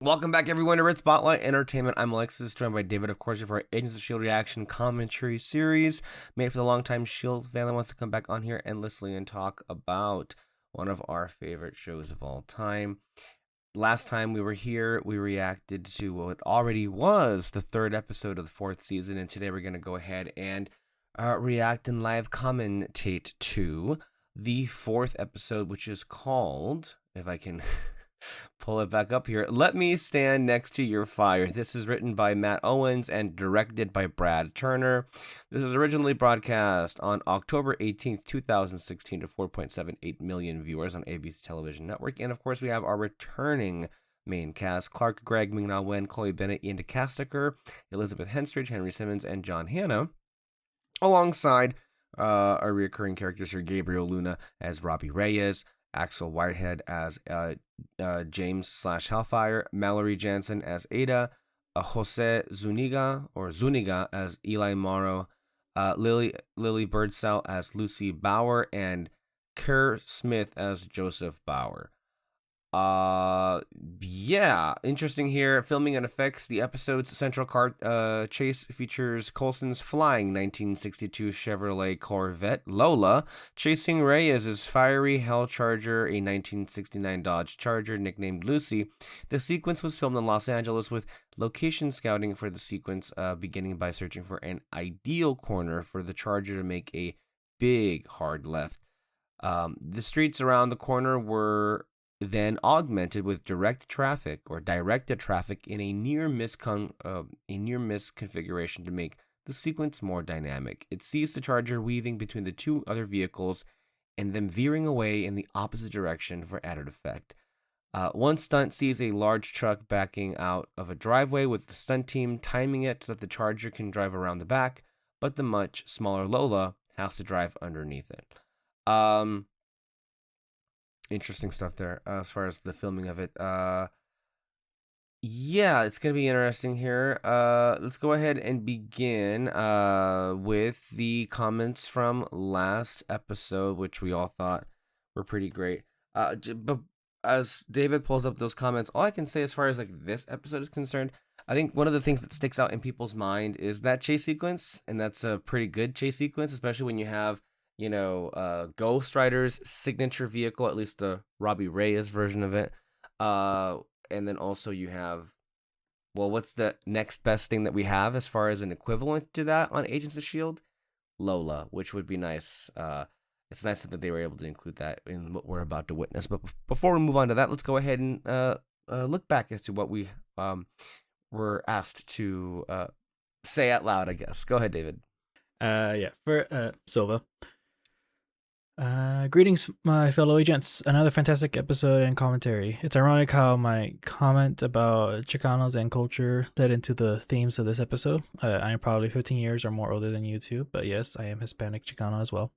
Welcome back, everyone, to Red Spotlight Entertainment. I'm Alexis, joined by David, of course, for our Agents of S.H.I.E.L.D. reaction commentary series made for the longtime S.H.I.E.L.D. fan that wants to come back on here endlessly and talk about one of our favorite shows of all time. Last time we were here, we reacted to what already was the third episode of the fourth season, and today we're going to go ahead and react and live commentate to the fourth episode, which is called, if I can pull it back up here, Let Me Stand Next to Your Fire. This is written by Matt Owens and directed by Brad Turner. This was originally broadcast on October 18th, 2016 to 4.78 million viewers on ABC Television Network. And of course, we have our returning main cast: Clark Gregg, Ming-Na Wen, Chloe Bennett, Ian DeCasteker, Elizabeth Henstridge, Henry Simmons, and John Hannah, alongside our recurring characters are Gabriel Luna as Robbie Reyes, Axel Whitehead as James/Hellfire, Mallory Jansen as Ada, Jose Zuniga as Eli Morrow, Lily Birdsell as Lucy Bauer, and Kerr Smith as Joseph Bauer. Yeah, interesting here. Filming and effects. The episode's central car chase features Coulson's flying 1962 Chevrolet Corvette Lola chasing Reyes' fiery Hell Charger, a 1969 Dodge Charger nicknamed Lucy. The sequence was filmed in Los Angeles, with location scouting for the sequence beginning by searching for an ideal corner for the Charger to make a big hard left. The streets around the corner were then augmented with directed traffic in a near miss configuration to make the sequence more dynamic. It sees the Charger weaving between the two other vehicles and then veering away in the opposite direction for added effect. One stunt sees a large truck backing out of a driveway, with the stunt team timing it so that the Charger can drive around the back, but the much smaller Lola has to drive underneath it. Interesting stuff there as far as the filming of it. Yeah, it's going to be interesting here. Let's go ahead and begin with the comments from last episode, which we all thought were pretty great. But as David pulls up those comments, all I can say as far as like this episode is concerned, I think one of the things that sticks out in people's mind is that chase sequence, and that's a pretty good chase sequence, especially when you have Ghost Rider's signature vehicle, at least the Robbie Reyes version of it. And then also you have, well, what's the next best thing that we have as far as an equivalent to that on Agents of S.H.I.E.L.D.? Lola, which would be nice. It's nice that they were able to include that in what we're about to witness. But before we move on to that, let's go ahead and look back as to what we were asked to say out loud, I guess. Go ahead, David. For Silva. Greetings, my fellow agents. Another fantastic episode and commentary. It's ironic how my comment about Chicanos and culture led into the themes of this episode. I am probably 15 years or more older than you two, but yes, I am Hispanic Chicano as well.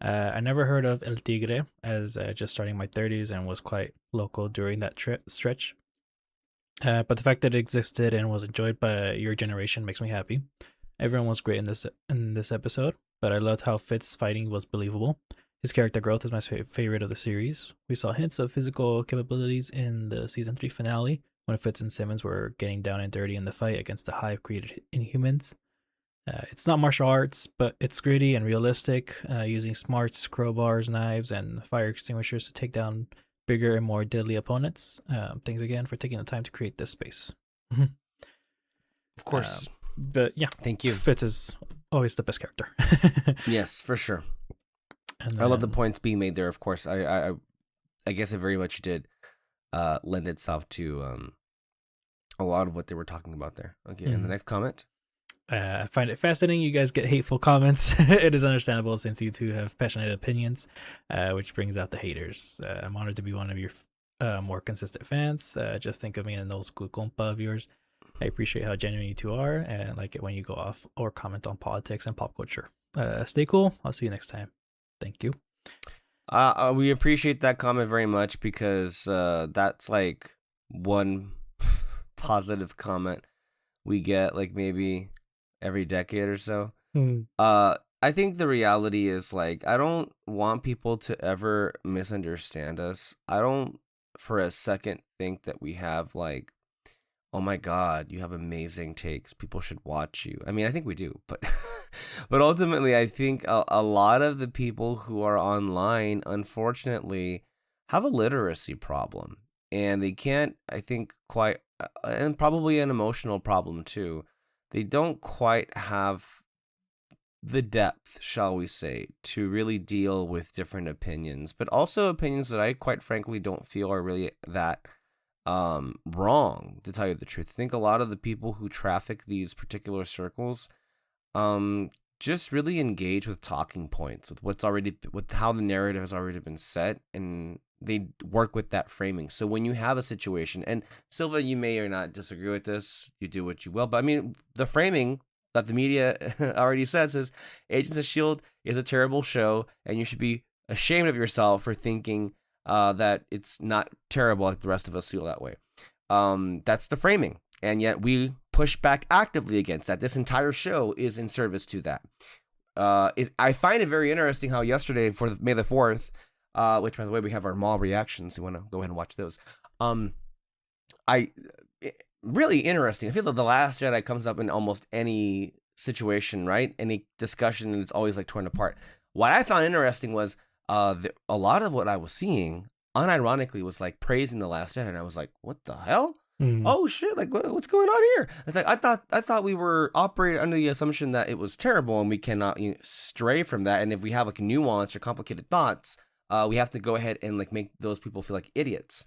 I never heard of El Tigre, as just starting my 30s, and was quite local during that stretch. But the fact that it existed and was enjoyed by your generation makes me happy. Everyone was great in this episode, but I loved how Fitz's fighting was believable. His character growth is my favorite of the series. We saw hints of physical capabilities in the season 3 finale, when Fitz and Simmons were getting down and dirty in the fight against the hive-created Inhumans. It's not martial arts, but it's gritty and realistic, using smarts, crowbars, knives, and fire extinguishers to take down bigger and more deadly opponents. Thanks again for taking the time to create this space. Of course. But yeah, thank you. Fitz is always the best character. Yes, for sure. And I love the points being made there. Of course, I guess it very much did lend itself to a lot of what they were talking about there. Okay, and the next comment. I find it fascinating you guys get hateful comments. It is understandable since you two have passionate opinions, which brings out the haters. I'm honored to be one of your more consistent fans. Just think of me and those school compa of yours. I appreciate how genuine you two are, and I like it when you go off or comment on politics and pop culture. Stay cool. I'll see you next time. Thank you. We appreciate that comment very much, because that's like one positive comment we get like maybe every decade or so. I think the reality is, like, I don't want people to ever misunderstand us. I don't for a second think that we have like Oh my God, you have amazing takes. People should watch you. I mean, I think we do, but but ultimately, I think a lot of the people who are online, unfortunately, have a literacy problem, and they can't. I think quite, and probably an emotional problem too. They don't quite have the depth, shall we say, to really deal with different opinions, but also opinions that I quite frankly don't feel are really that wrong, to tell you the truth. I think a lot of the people who traffic these particular circles um just really engage with talking points, with what's already, with how the narrative has already been set, and they work with that framing. So when you have a situation, and Silva, you may or not disagree with this, you do what you will, but I mean, the framing that the media already says is Agents of Shield is a terrible show, and you should be ashamed of yourself for thinking that it's not terrible like the rest of us feel that way. That's the framing, and yet we push back actively against that. This entire show is in service to that. I find it very interesting how yesterday, for May the 4th, which, by the way, we have our mall reactions. You want to go ahead and watch those. Um, I Really interesting. I feel that The Last Jedi comes up in almost any situation, right? Any discussion, and it's always like torn apart. What I found interesting was a lot of what I was seeing, unironically, was like praising The Last Jedi, and I was like, what the hell? Mm. Oh shit! Like, what's going on here? It's like I thought we were operating under the assumption that it was terrible, and we cannot, stray from that. And if we have like nuanced or complicated thoughts, we have to go ahead and like make those people feel like idiots.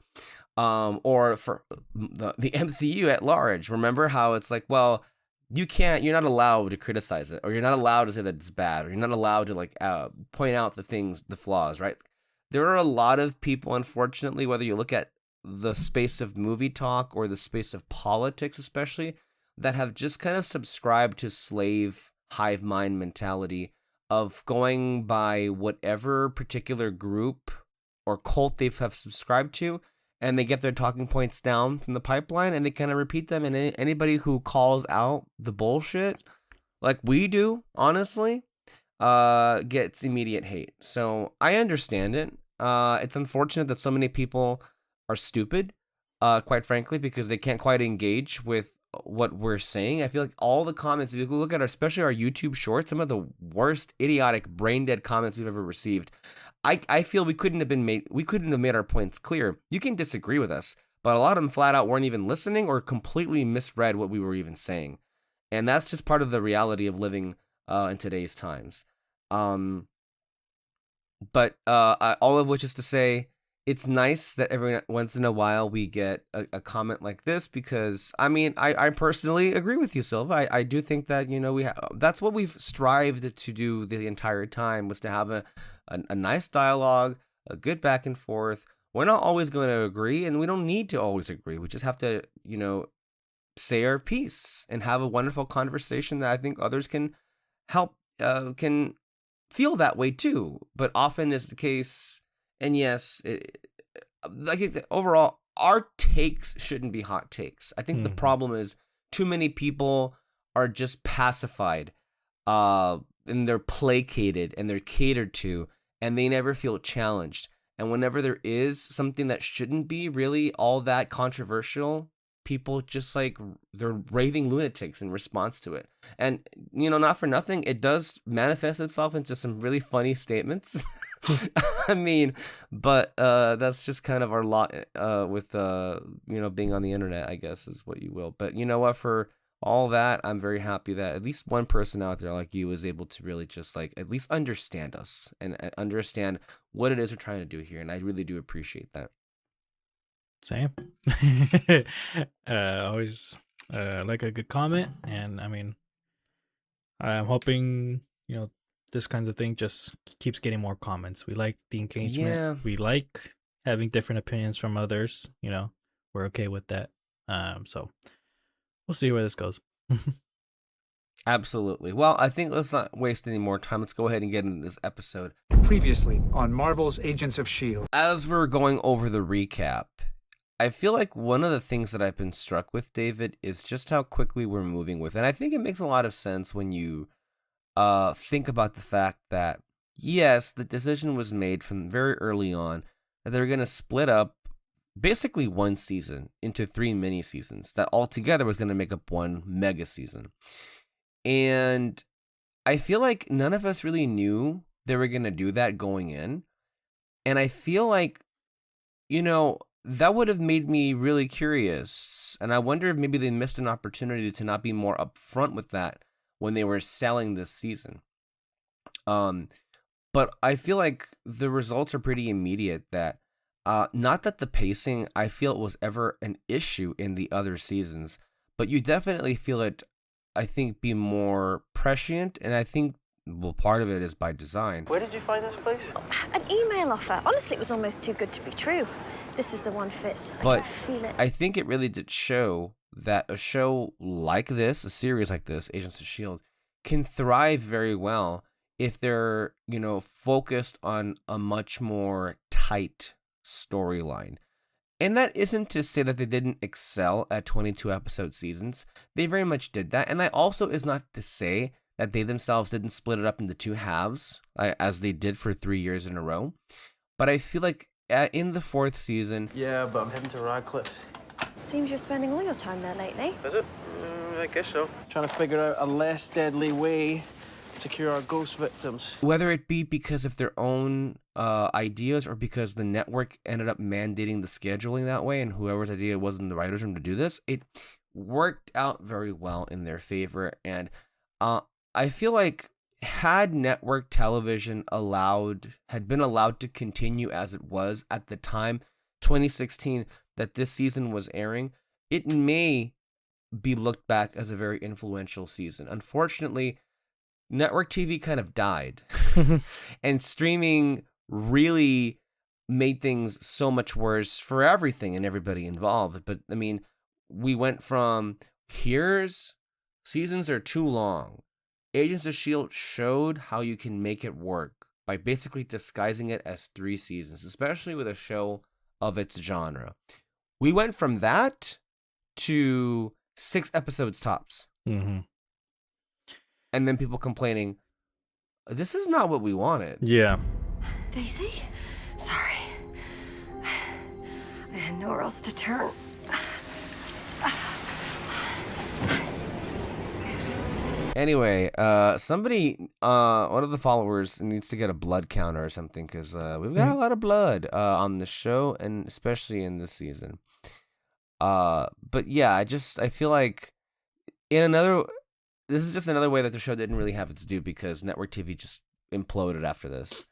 Or for the MCU at large. Remember how it's like, well, you're not allowed to criticize it, or you're not allowed to say that it's bad, or you're not allowed to like point out the flaws, right? There are a lot of people, unfortunately, whether you look at the space of movie talk or the space of politics, especially, that have just kind of subscribed to slave hive mind mentality of going by whatever particular group or cult they have subscribed to, and they get their talking points down from the pipeline, and they kind of repeat them. And anybody who calls out the bullshit, like we do, honestly, gets immediate hate. So I understand it. It's unfortunate that so many people are stupid, quite frankly, because they can't quite engage with what we're saying. I feel like all the comments, if you look at especially our YouTube shorts, some of the worst, idiotic, brain dead comments we've ever received. I feel we couldn't have made our points clear. You can disagree with us, but a lot of them flat out weren't even listening or completely misread what we were even saying. And that's just part of the reality of living in today's times. Um, but all of which is to say, it's nice that every once in a while we get a comment like this, because I mean, I personally agree with you, Silva. I do think that, that's what we've strived to do the entire time, was to have a nice dialogue, a good back and forth. We're not always going to agree, and we don't need to always agree. We just have to, say our piece and have a wonderful conversation that I think others can help, can feel that way too. But often is the case, and yes, overall, our takes shouldn't be hot takes. I think the problem is too many people are just pacified, and they're placated and they're catered to, and they never feel challenged. And whenever there is something that shouldn't be really all that controversial, people just like, they're raving lunatics in response to it. And not for nothing, it does manifest itself into some really funny statements. I mean, but that's just kind of our lot with being on the internet, I guess, is what you will. But you know what, for all that, I'm very happy that at least one person out there like you is able to really just like at least understand us and understand what it is we're trying to do here. And I really do appreciate that. Same. Always like a good comment, and I mean, I'm hoping this kinds of thing just keeps getting more comments. We like the engagement. Yeah. We like having different opinions from others. We're okay with that. So we'll see where this goes. Absolutely. Well, I think let's not waste any more time. Let's go ahead and get into this episode. Previously on Marvel's Agents of S.H.I.E.L.D. As we're going over the recap, I feel like one of the things that I've been struck with, David, is just how quickly we're moving with. And I think it makes a lot of sense when you think about the fact that, yes, the decision was made from very early on that they're going to split up basically one season into 3 mini seasons that altogether was going to make up one mega season. And I feel like none of us really knew they were going to do that going in. And I feel like, that would have made me really curious. And I wonder if maybe they missed an opportunity to not be more upfront with that when they were selling this season. But I feel like the results are pretty immediate that not that the pacing, I feel it was ever an issue in the other seasons, but you definitely feel it, I think, be more prescient. And I think, well, part of it is by design. Where did you find this place? An email offer. Honestly, it was almost too good to be true. This is the one Fitz. I But can feel it. I think it really did show that a show like this, a series like this, Agents of S.H.I.E.L.D., can thrive very well if they're, focused on a much more tight storyline. And that isn't to say that they didn't excel at 22 episode seasons. They very much did that. And that also is not to say that they themselves didn't split it up into 2 halves, as they did for 3 years in a row. But I feel like in the 4th season... Yeah, but I'm heading to Radcliffe's. Seems you're spending all your time there lately. Is it? I guess so. Trying to figure out a less deadly way to cure our ghost victims. Whether it be because of their own ideas or because the network ended up mandating the scheduling that way, and whoever's idea it was in the writer's room to do this, it worked out very well in their favor. And I feel like had network television had been allowed to continue as it was at the time, 2016, that this season was airing, it may be looked back as a very influential season. Unfortunately, network TV kind of died, and streaming really made things so much worse for everything and everybody involved. But I mean, we went from seasons are too long. Agents of S.H.I.E.L.D. showed how you can make it work by basically disguising it as 3 seasons, especially with a show of its genre. We went from that to 6 episodes tops. Mm-hmm. And then people complaining, this is not what we wanted. Yeah. Daisy? Sorry. I had nowhere else to turn. Anyway, somebody, one of the followers needs to get a blood counter or something, because we've got a lot of blood on the show, and especially in this season. But yeah, I feel like this is just another way that the show didn't really have its due, because network TV just imploded after this.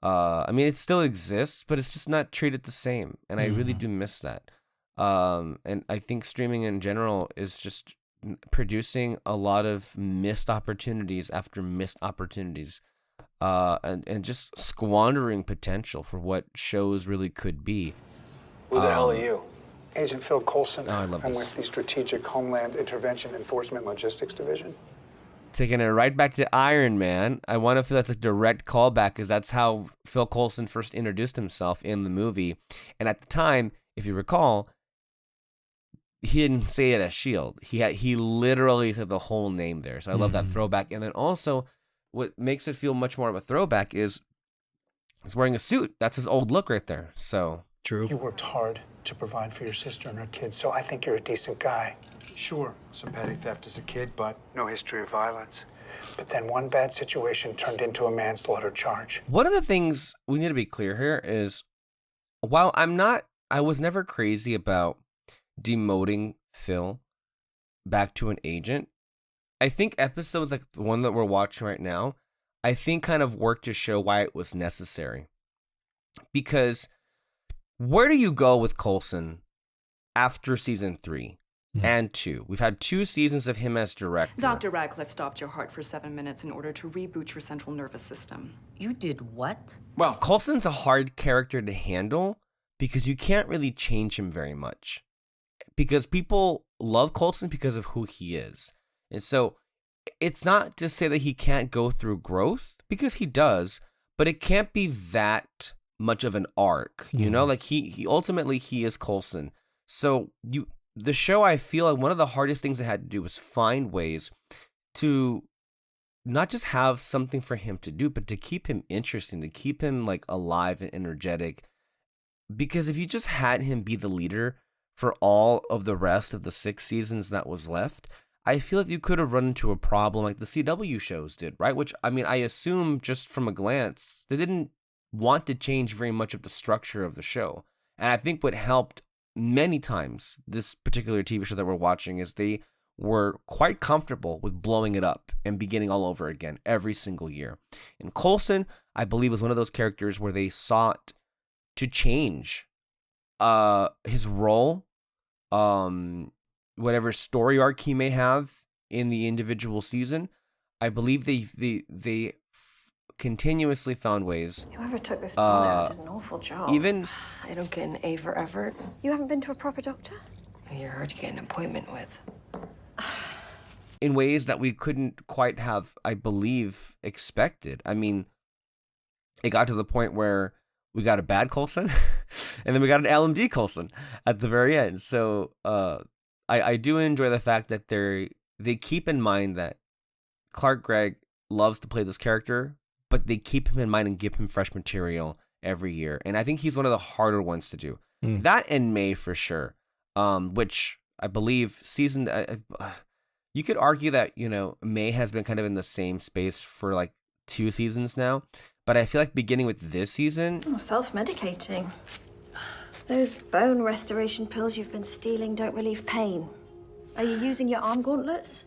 I mean, it still exists, but it's just not treated the same, and I really do miss that. And I think streaming in general is just producing a lot of missed opportunities after missed opportunities, and just squandering potential for what shows really could be. Who the hell are you? Agent Phil Coulson. Oh, I love I'm this. with the Strategic Homeland Intervention Enforcement Logistics Division. Taking it right back to Iron Man. I want to feel that's a direct callback, because that's how Phil Coulson first introduced himself in the movie. And at the time, if you recall, he didn't say it as S.H.I.E.L.D. He literally said the whole name there. So I love that throwback. And then also, what makes it feel much more of a throwback is he's wearing a suit. That's his old look right there. So True. You worked hard to provide for your sister and her kids, so I think you're a decent guy. Sure, some petty theft as a kid, but no history of violence. But then one bad situation turned into a manslaughter charge. one of the things we need to be clear here is, while I was never crazy about demoting Phil back to an agent, I think episodes like the one that we're watching right now, I think kind of work to show why it was necessary. Because where do you go with Coulson after season 3 and 2? We've had 2 seasons of him as director. Dr. Radcliffe stopped your heart for 7 minutes in order to reboot your central nervous system. You did what? Well, Coulson's a hard character to handle because you can't really change him very much. Because people love Coulson because of who he is. And so it's not to say that he can't go through growth, because he does, but it can't be that much of an arc, you know? Like he ultimately he is Coulson. So the show, I feel like one of the hardest things they had to do was find ways to not just have something for him to do, but to keep him interesting, to keep him like alive and energetic, because if you just had him be the leader for all of the rest of the 6 seasons that was left, I feel like you could have run into a problem like the CW shows did, right? Which, I mean, I assume just from a glance, they didn't want to change very much of the structure of the show. And I think what helped many times this particular TV show that we're watching is they were quite comfortable with blowing it up and beginning all over again every single year. And Coulson, I believe, was one of those characters where they sought to change his role, whatever story arc he may have in the individual season. I believe they continuously found ways. Whoever took this bonnet did an awful job. Even I don't get an A for effort. You haven't been to a proper doctor? You're hard to get an appointment with. in ways that we couldn't quite have, I believe, expected. I mean, it got to the point where we got a bad Coulson, and then we got an LMD Coulson at the very end. So I do enjoy the fact that they keep in mind that Clark Gregg loves to play this character, but they keep him in mind and give him fresh material every year. And I think he's one of the harder ones to do. That and May for sure, which I believe you could argue that, May has been kind of in the same space for like 2 seasons now. But I feel like beginning with this season... Oh, self-medicating. Those bone restoration pills you've been stealing don't relieve pain. Are you using your arm gauntlets?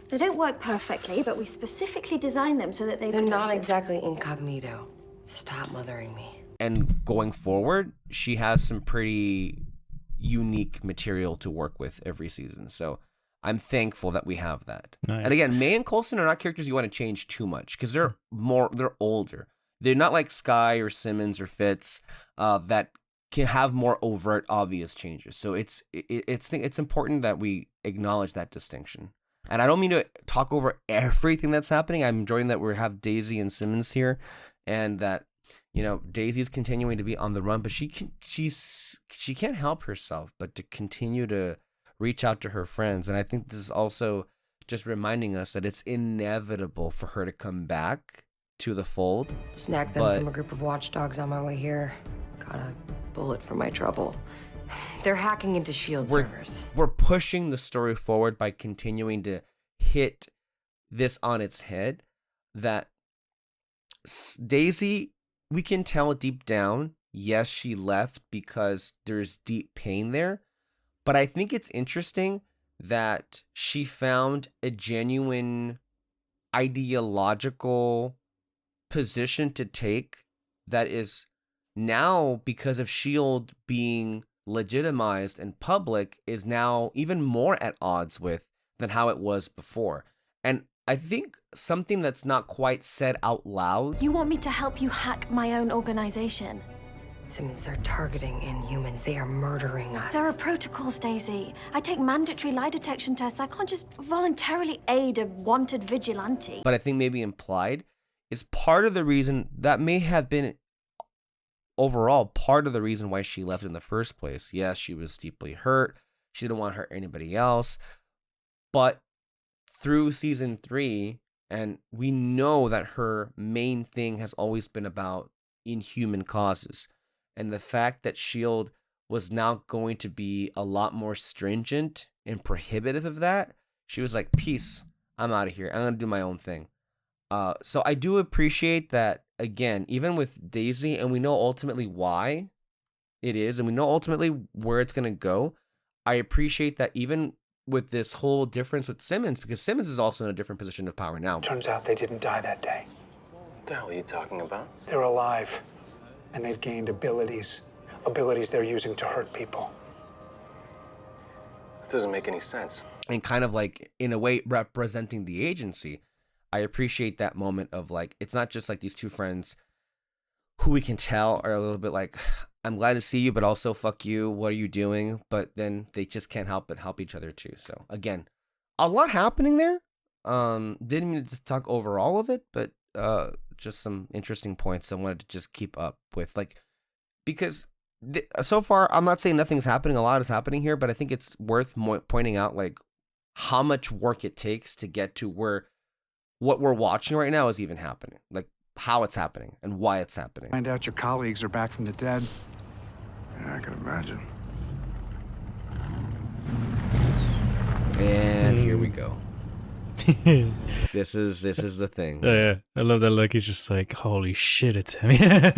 They don't work perfectly, but we specifically designed them so that They're not exactly incognito. Stop mothering me. And going forward, she has some pretty unique material to work with every season. So I'm thankful that we have that. Nice. And again, May and Coulson are not characters you want to change too much because they're older. They're not like Skye or Simmons or Fitz that can have more overt, obvious changes. So it's important that we acknowledge that distinction. And I don't mean to talk over everything that's happening. I'm enjoying that we have Daisy and Simmons here, and that Daisy's continuing to be on the run, but she can't help herself but to continue to reach out to her friends. And I think this is also just reminding us that it's inevitable for her to come back to the fold. Snagged them from a group of watchdogs on my way here. Got a bullet for my trouble. They're hacking into S.H.I.E.L.D. servers. We're pushing the story forward by continuing to hit this on its head, that Daisy, we can tell deep down, yes, she left because there's deep pain there. But I think it's interesting that she found a genuine ideological position to take that is now, because of S.H.I.E.L.D. being legitimized and public, is now even more at odds with than how it was before. And I think something that's not quite said out loud. You want me to help you hack my own organization? Simmons, they're targeting Inhumans. They are murdering us. There are protocols, Daisy. I take mandatory lie detection tests. I can't just voluntarily aid a wanted vigilante. But I think maybe implied is part of the reason that may have been overall part of the reason why she left in the first place. Yes, she was deeply hurt. She didn't want to hurt anybody else. But through season 3, and we know that her main thing has always been about inhuman causes. And the fact that S.H.I.E.L.D. was now going to be a lot more stringent and prohibitive of that, she was like, peace, I'm out of here. I'm going to do my own thing. So I do appreciate that, again, even with Daisy, and we know ultimately why it is, and we know ultimately where it's going to go. I appreciate that even with this whole difference with Simmons, because Simmons is also in a different position of power now. Turns out they didn't die that day. What the hell are you talking about? They're alive, and they've gained abilities they're using to hurt people. That doesn't make any sense. And kind of like, in a way, representing the agency. I appreciate that moment of like, it's not just like these two friends who we can tell are a little bit like, I'm glad to see you, but also fuck you. What are you doing? But then they just can't help but help each other too. So again, a lot happening there. Didn't mean to just talk over all of it, but just some interesting points I wanted to just keep up with, like, because so far I'm not saying nothing's happening. A lot is happening here, but I think it's worth pointing out like how much work it takes to get to where what we're watching right now is even happening, like how it's happening and why it's happening. Find out your colleagues are back from the dead. Yeah, I can imagine. And here we go. This is the thing. Yeah, I love that look. He's just like, holy shit, it's him. Yeah,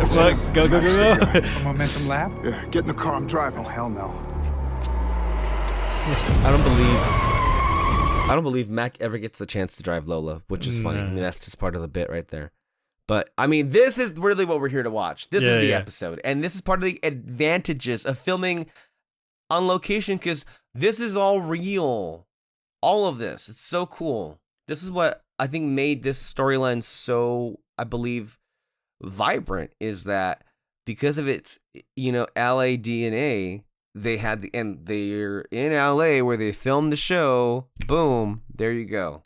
fuck, go. A momentum lab? Yeah, get in the car, I'm driving. Oh, hell no. I don't believe Mac ever gets the chance to drive Lola, which is funny. I mean, that's just part of the bit right there. But I mean, this is really what we're here to watch. This is the episode, and this is part of the advantages of filming on location, because this is all real. All of this, it's so cool. This is what I think made this storyline so, I believe, vibrant, is that because of its, LA DNA, they had and they're in LA where they filmed the show. Boom, there you go.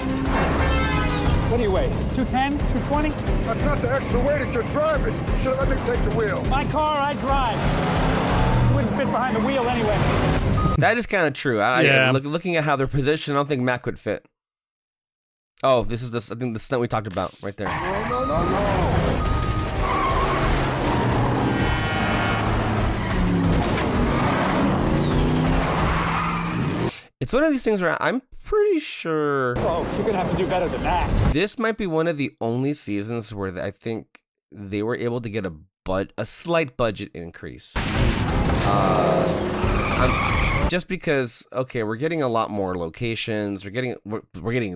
What do you weigh? 210? 220? That's not the extra weight that you're driving. You should have let me take the wheel. My car, I drive. You wouldn't fit behind the wheel anyway. That is kind of true. Looking at how they're positioned, I don't think Mac would fit. Oh, this is I think the stunt we talked about right there. No. It's one of these things where I'm pretty sure. Oh, you're gonna have to do better than that. This might be one of the only seasons where I think they were able to get a slight budget increase. Just because, okay, we're getting a lot more locations. We're getting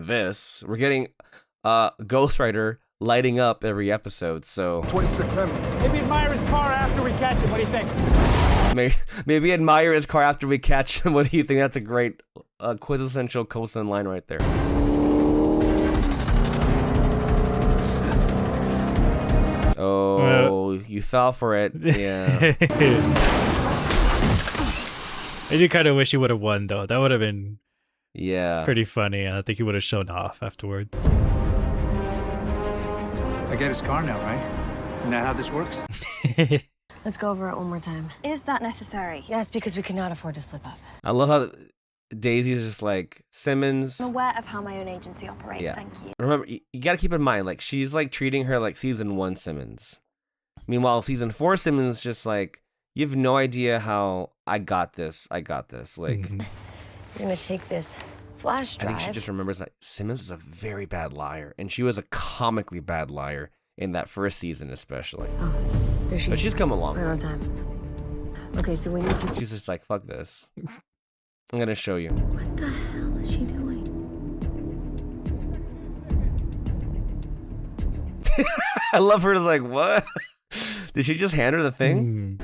this. We're getting Ghost Rider lighting up every episode. So 2600. Maybe admire his car after we catch him. What do you think? Maybe admire his car after we catch him. What do you think? That's a great quintessential Coulson line right there. Oh, you fell for it. Yeah. I do kind of wish he would have won, though. That would have been pretty funny, and I think he would have shown off afterwards. I get his car now, right? Isn't that how this works? Let's go over it one more time. Is that necessary? Yes, because we cannot afford to slip up. I love how Daisy's just like, Simmons. I'm aware of how my own agency operates, thank you. Remember, you got to keep in mind, like, she's like treating her like season 1 Simmons. Meanwhile, season 4 Simmons just like, you have no idea how I got this. Like, You're gonna take this flash drive. I think she just remembers that Simmons was a very bad liar, and she was a comically bad liar in that first season, especially. Oh, there she is. But she's come along. Right on time. Okay, so we need to. She's just like, fuck this. I'm gonna show you. What the hell is she doing? I love her. Just like, what? Did she just hand her the thing?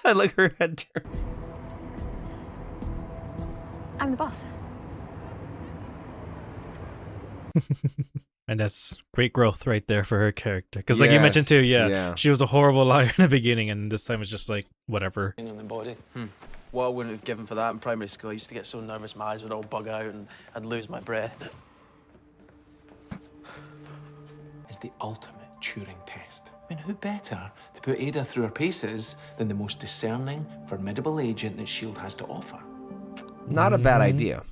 I like her head turn. I'm the boss. And that's great growth right there for her character. Because like you mentioned too, she was a horrible liar in the beginning, and this time it's just like, whatever. In the body. What I wouldn't have given for that in primary school. I used to get so nervous my eyes would all bug out and I'd lose my breath. Is the ultimate Turing test. I mean, who better to put Ada through her paces than the most discerning, formidable agent that S.H.I.E.L.D. has to offer? Not a bad idea.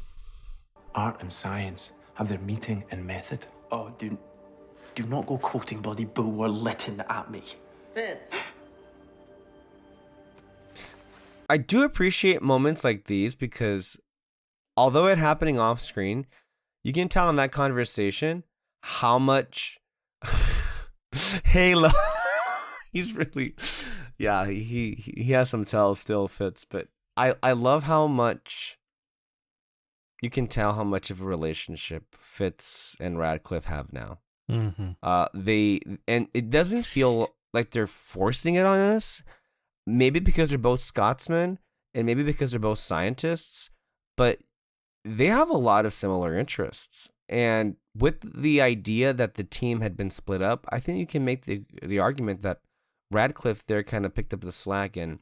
Art and science have their meeting and method. Oh, do not go quoting bloody bull or Lytton at me. Fitz. I do appreciate moments like these because although it happening off screen, you can tell in that conversation how much Halo he's really he has some tells still, Fitz, but I love how much you can tell how much of a relationship Fitz and Radcliffe have now. And it doesn't feel like they're forcing it on us. Maybe because they're both Scotsmen, and maybe because they're both scientists, but they have a lot of similar interests. And with the idea that the team had been split up, I think you can make the argument that Radcliffe there kind of picked up the slack, and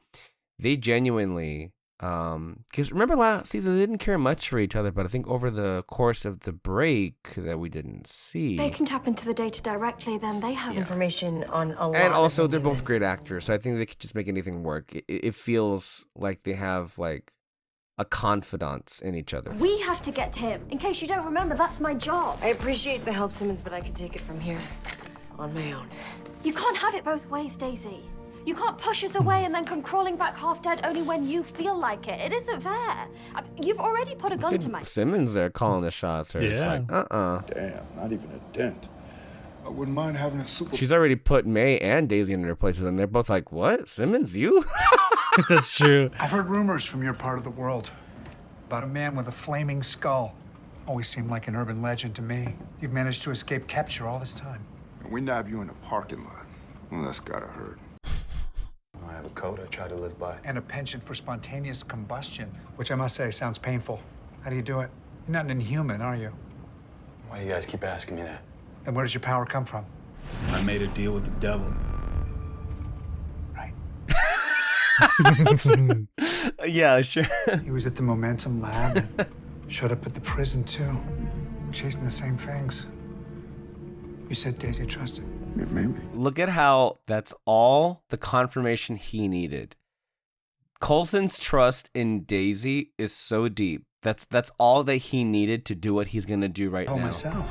they genuinely, because remember last season, they didn't care much for each other, but I think over the course of the break that we didn't see. They can tap into the data directly, then they have information on a lot. And also, of they're both humans. great actors, so I think they could just make anything work. It feels like they have like a confidant in each other. We have to get to him. In case you don't remember, that's my job. I appreciate the help, Simmons, but I can take it from here on my own. You can't have it both ways, Daisy. You can't push us away and then come crawling back half dead only when you feel like it. It isn't fair. You've already put a gun to my... Simmons there calling the shots here. It's like, Damn, not even a dent. I wouldn't mind having a super... She's already put May and Daisy in their places, and they're both like, what? Simmons, you? That's true. I've heard rumors from your part of the world about a man with a flaming skull. Always seemed like an urban legend to me. You've managed to escape capture all this time. We nab you in a parking lot. Well, that's gotta hurt. I have a code I try to live by. And a penchant for spontaneous combustion, which I must say sounds painful. How do you do it? You're not an inhuman, are you? Why do you guys keep asking me that? Then where does your power come from? I made a deal with the devil. Right. Yeah, sure. He was at the Momentum Lab and showed up at the prison, too. Chasing the same things. You said Daisy trusted. Yeah, maybe. Look at how that's all the confirmation he needed. Coulson's trust in Daisy is so deep. That's all that he needed to do what he's gonna do right now. Myself.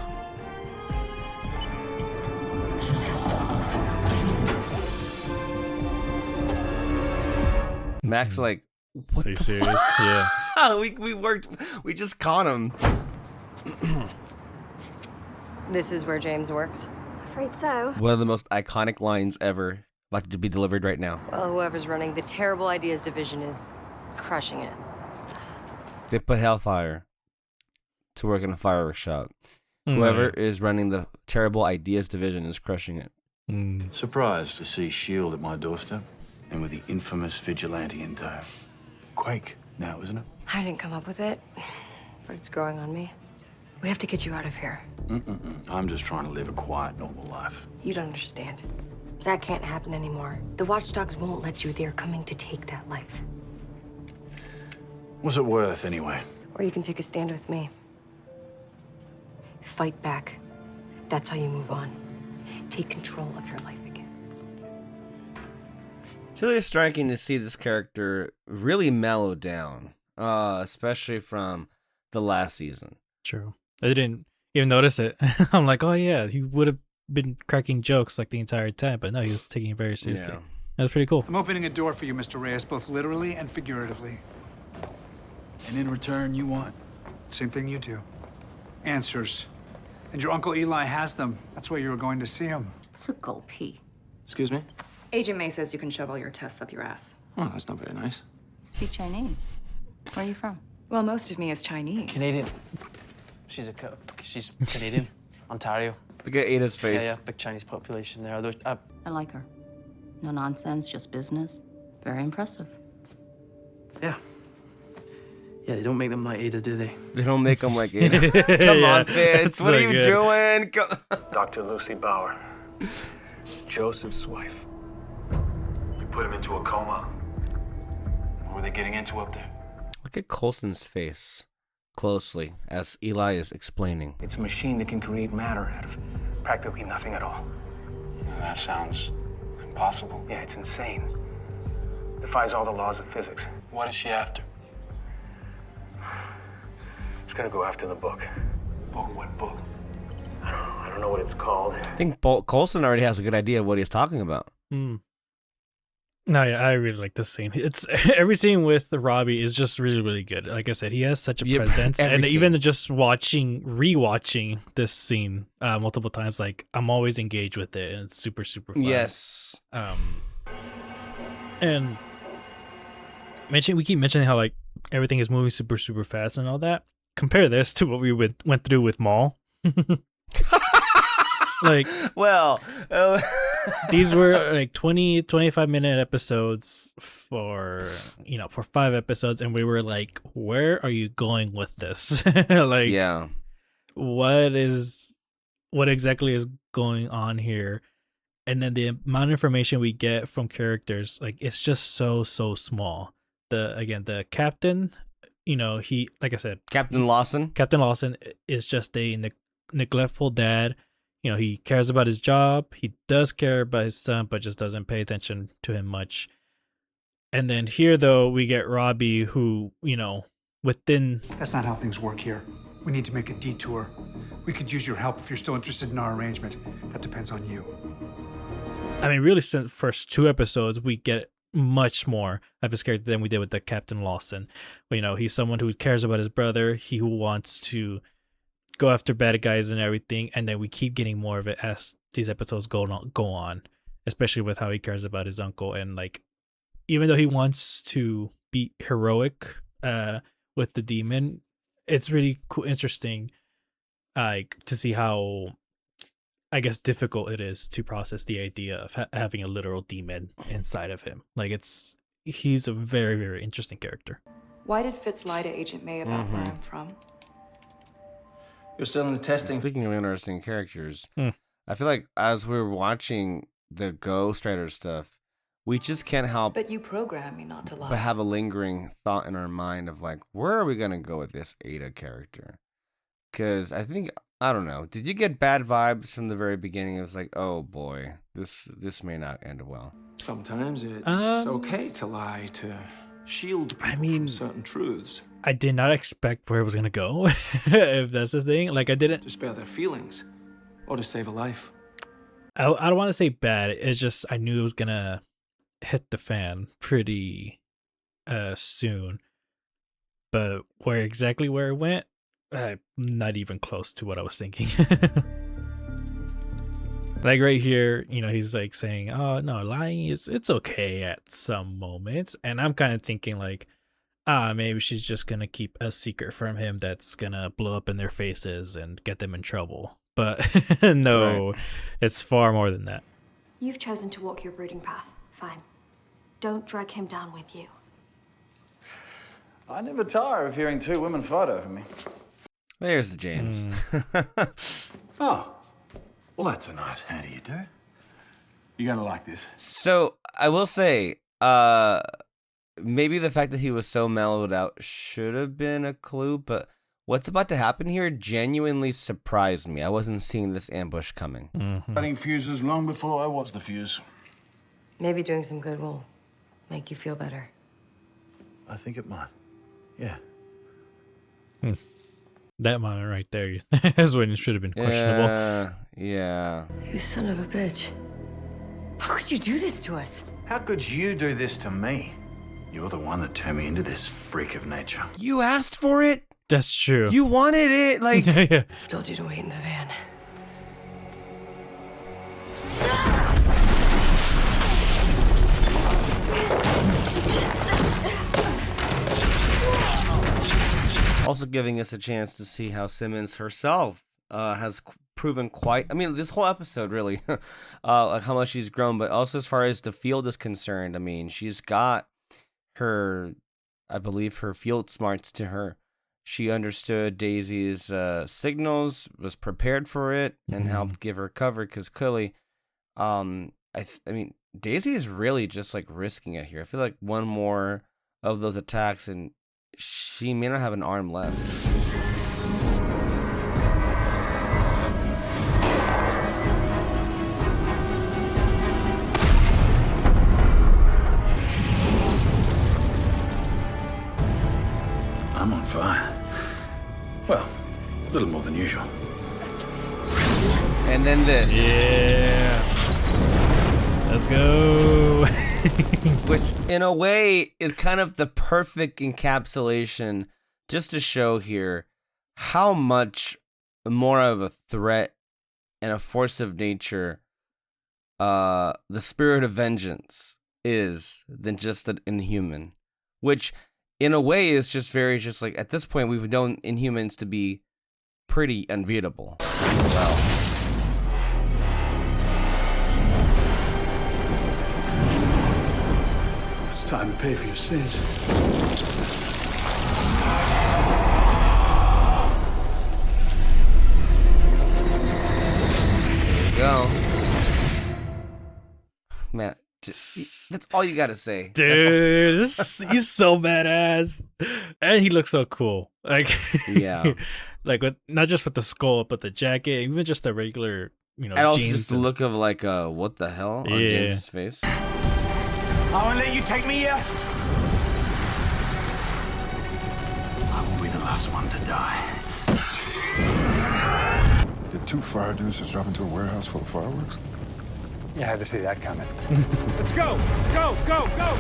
Max like, what Are you the serious? fuck? Yeah. we just caught him. This is where James works. Afraid so. One of the most iconic lines ever about to be delivered right now. Well, whoever's running the Terrible Ideas division is crushing it. They put Hellfire to work in a fireworks shop. Whoever is running the Terrible Ideas division is crushing it. Surprised to see S.H.I.E.L.D. at my doorstep, and with the infamous vigilante in tow. Quake now, isn't it? I didn't come up with it, but it's growing on me. We have to get you out of here. I'm just trying to live a quiet, normal life. You don't understand. That can't happen anymore. The watchdogs won't let you. They're coming to take that life. What's it worth, anyway? Or you can take a stand with me. Fight back. That's how you move on. Take control of your life again. It's really striking to see this character really mellow down, especially from the last season. True. I didn't even notice it. I'm like, oh yeah, he would have been cracking jokes like the entire time, but no, he was taking it very seriously. Yeah. That was pretty cool. I'm opening a door for you, Mr. Reyes, both literally and figuratively. And in return, you want? Same thing you do. Answers. And your Uncle Eli has them. That's why you were going to see him. Excuse me? Agent May says you can shove all your tests up your ass. Oh, that's not very nice. Speak Chinese. Where are you from? Well, most of me is Chinese. Canadian. She's Canadian. Ontario. Look at Ada's face. Yeah, big Chinese population there. I like her. No nonsense, just business. Very impressive. Yeah. Yeah, they don't make them like Ada, do they? They don't make them like Ada. Come on, Fitz. What so are you good. doing? Dr. Lucy Bauer. Joseph's wife. You put him into a coma. What were they getting into up there? Look at Coulson's face closely as Eli is explaining. It's a machine that can create matter out of practically nothing at all. That sounds impossible. Yeah, it's insane. Defies all the laws of physics. What is she after? She's gonna go after the book. Oh, what book? I don't know what it's called. I think Coulson already has a good idea of what he's talking about. No, yeah, I really like this scene. It's every scene with Robbie is just really, really good. Like I said, he has such a presence, and even just rewatching this scene multiple times, like I'm always engaged with it, and it's super, super fun. Yes. And we keep mentioning how like everything is moving super, super fast and all that. Compare this to what we went through with Maul. Like, well, these were like 25 minute episodes for 5 episodes, and we were like, where are you going with this? Like, yeah, what exactly is going on here? And then the amount of information we get from characters, like, it's just so small. The captain, he, like I said, Captain Lawson is just a neglectful dad. He cares about his job. He does care about his son, but just doesn't pay attention to him much. And then here, though, we get Robbie, who, within. That's not how things work here. We need to make a detour. We could use your help if you're still interested in our arrangement. That depends on you. I mean, really, since the first 2 episodes, we get much more of his character than we did with the Captain Lawson. You know, he's someone who cares about his brother. He who wants to go after bad guys and everything, and then we keep getting more of it as these episodes go on, especially with how he cares about his uncle. And like, even though he wants to be heroic with the demon, it's really cool, interesting, like to see how, I guess, difficult it is to process the idea of having a literal demon inside of him. Like, he's a very, very interesting character. Why did Fitz lie to Agent May about where I'm from? You're still in the testing. Speaking of interesting characters, I feel like as we're watching the Ghost Rider stuff, we just can't help But you programmed me not to lie. but have a lingering thought in our mind of like, where are we gonna go with this Ada character? Because I think, I don't know, did you get bad vibes from the very beginning? It was like, oh boy, this may not end well. Sometimes it's okay to lie to shield people from certain truths. I did not expect where it was gonna go, if that's the thing. Like, I didn't. To spare their feelings, or to save a life. I don't want to say bad. It's just I knew it was gonna hit the fan pretty soon. But where it went, not even close to what I was thinking. Like right here, you know, he's like saying, "Oh no, lying it's okay at some moments," and I'm kind of thinking like, maybe she's just gonna keep a secret from him that's gonna blow up in their faces and get them in trouble. But no, It's far more than that. You've chosen to walk your brooding path. Fine. Don't drag him down with you. I never tire of hearing 2 women fight over me. There's the James. Oh, well, that's a nice how do you do. You're gonna like this. So I will say, maybe the fact that he was so mellowed out should have been a clue, but what's about to happen here genuinely surprised me. I wasn't seeing this ambush coming. Cutting fuses long before I was the fuse. Maybe doing some good will make you feel better. I think it might. Yeah. That moment right there is when it should have been questionable. Yeah. You son of a bitch. How could you do this to us? How could you do this to me? You're the one that turned me into this freak of nature. You asked for it. That's true. You wanted it, like. Yeah. Told you to wait in the van. Also giving us a chance to see how Simmons herself has proven quite. I mean, this whole episode really, like how much she's grown, but also as far as the field is concerned. I mean, she's got her, I believe, her field smarts to her. She understood Daisy's signals, was prepared for it, and helped give her cover. Because clearly, I mean, Daisy is really just like risking it here. I feel like one more of those attacks and she may not have an arm left. I'm on fire. Well, a little more than usual. And then this. Yeah. Let's go. Which, in a way, is kind of the perfect encapsulation just to show here how much more of a threat and a force of nature the spirit of vengeance is than just an inhuman. Which, in a way, is just like, at this point, we've known Inhumans to be pretty unbeatable. Well. It's time to pay for your sins. There you go. Man, that's all you gotta say. Dude, he's so badass. And he looks so cool. Like, yeah. Like, with not just with the skull, but the jacket, even just the regular, and also jeans. Just the look of like, what the hell on James' face. I won't let you take me yet. I will be the last one to die. Did 2 fire dudes just drop into a warehouse full of fireworks? You had to see that coming. Let's go! Go, go, go,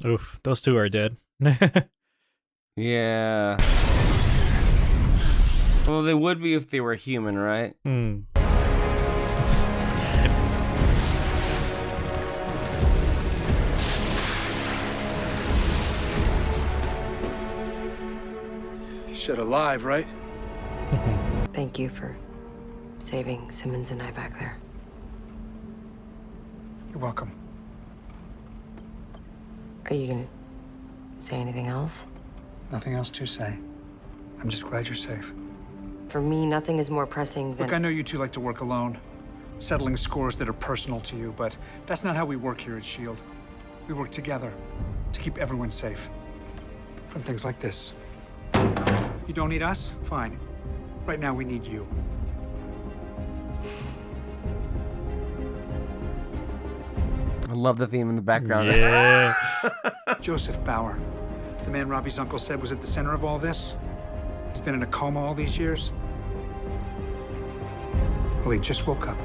go! Oof, those 2 are dead. Yeah. Well, they would be if they were human, right? You said alive, right? Thank you for saving Simmons and I back there. You're welcome. Are you gonna say anything else? Nothing else to say. I'm just glad you're safe. For me, nothing is more pressing than... Look, I know you two like to work alone, settling scores that are personal to you, but that's not how we work here at S.H.I.E.L.D. We work together to keep everyone safe from things like this. You don't need us? Fine. Right now, we need you. I love the theme in the background. Yeah. Joseph Bauer, the man Robbie's uncle said was at the center of all this. He's been in a coma all these years. Well, he just woke up.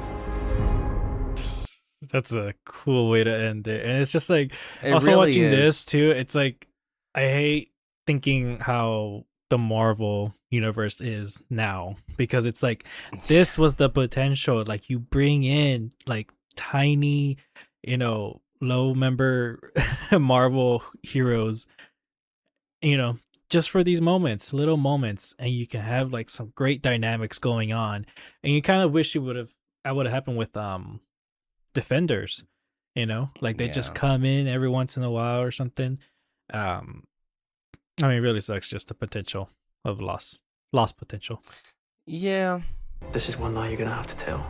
That's a cool way to end it. And it's just like, It also really watching is. this too, it's like, I hate thinking how the Marvel universe is now, because it's like, this was the potential. Like, you bring in like tiny, low member Marvel heroes, just for these moments, little moments, and you can have like some great dynamics going on. And you kind of wish that would have happened with Defenders, like they just come in every once in a while or something. I mean, it really sucks, just the potential of lost potential. Yeah. This is one lie you're gonna have to tell.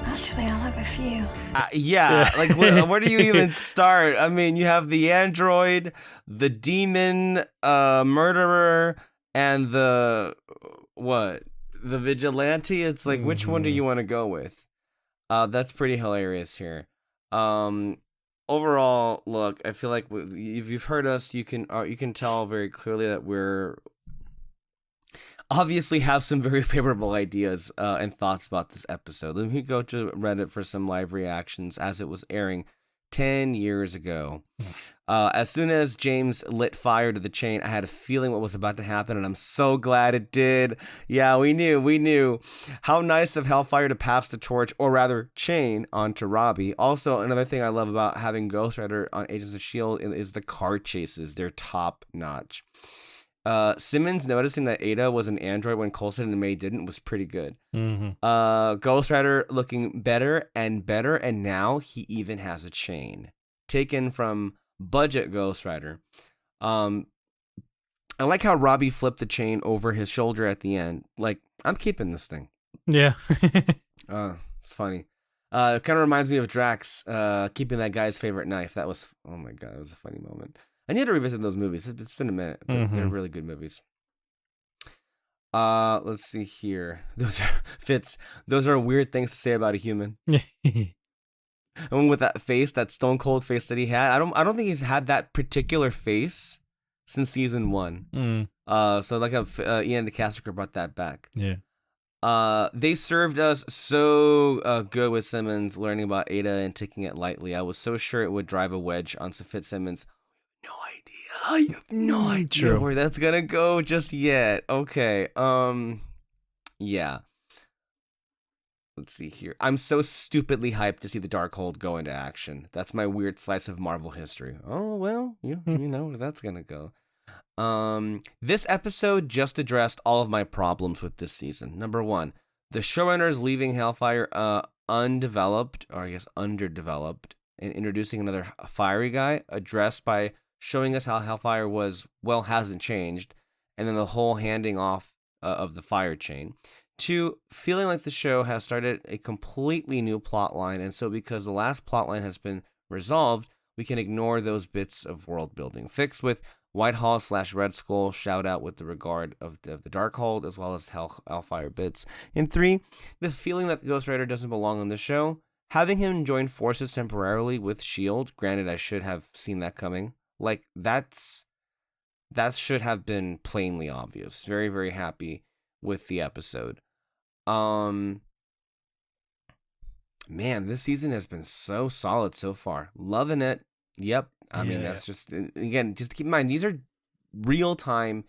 Actually, I'll have a few. Yeah, like where do you even start? I mean, you have the android, the demon murderer, and the vigilante. It's like, which one do you want to go with? That's pretty hilarious here. Overall, look, I feel like if you've heard us, you can tell very clearly that we're obviously have some very favorable ideas and thoughts about this episode. Let me go to Reddit for some live reactions as it was airing 10 years ago. As soon as James lit fire to the chain, I had a feeling what was about to happen, and I'm so glad it did. Yeah, we knew. How nice of Hellfire to pass the torch, or rather chain, on to Robbie. Also, another thing I love about having Ghost Rider on Agents of S.H.I.E.L.D. is the car chases. They're top notch. Simmons noticing that Ada was an android when Coulson and May didn't was pretty good. Ghost Rider looking better and better, and now he even has a chain. Taken from budget Ghost Rider. I like how Robbie flipped the chain over his shoulder at the end. Like, I'm keeping this thing. Yeah. It's funny. It kind of reminds me of Drax keeping that guy's favorite knife. That was, oh my god, it was a funny moment. I need to revisit those movies. It's been a minute. They're really good movies. Let's see here. Those are Fitz. Those are weird things to say about a human. And with that face, that stone cold face that he had, I don't think he's had that particular face since season 1. So like Ian DeCastrica brought that back. Yeah. They served us so good with Simmons learning about Ada and taking it lightly. I was so sure it would drive a wedge on Fitzsimmons. You have no idea where that's gonna go just yet. Okay. Yeah. Let's see here. I'm so stupidly hyped to see the Darkhold go into action. That's my weird slice of Marvel history. Oh well, you know where that's gonna go. This episode just addressed all of my problems with this season. Number 1, the showrunners leaving Hellfire undeveloped, or I guess underdeveloped, and introducing another fiery guy, addressed by showing us how Hellfire hasn't changed, and then the whole handing off of the fire chain. 2, feeling like the show has started a completely new plot line, and so because the last plot line has been resolved, we can ignore those bits of world building. Fixed with Whitehall / Red Skull, shout out with the regard of the Darkhold, as well as Hellfire bits. And 3, the feeling that Ghost Rider doesn't belong on the show, having him join forces temporarily with S.H.I.E.L.D., granted, I should have seen that coming. Like, that should have been plainly obvious. Very, very happy with the episode. Man, this season has been so solid so far. Loving it. Yep. I mean, that's just, again, just keep in mind, these are real-time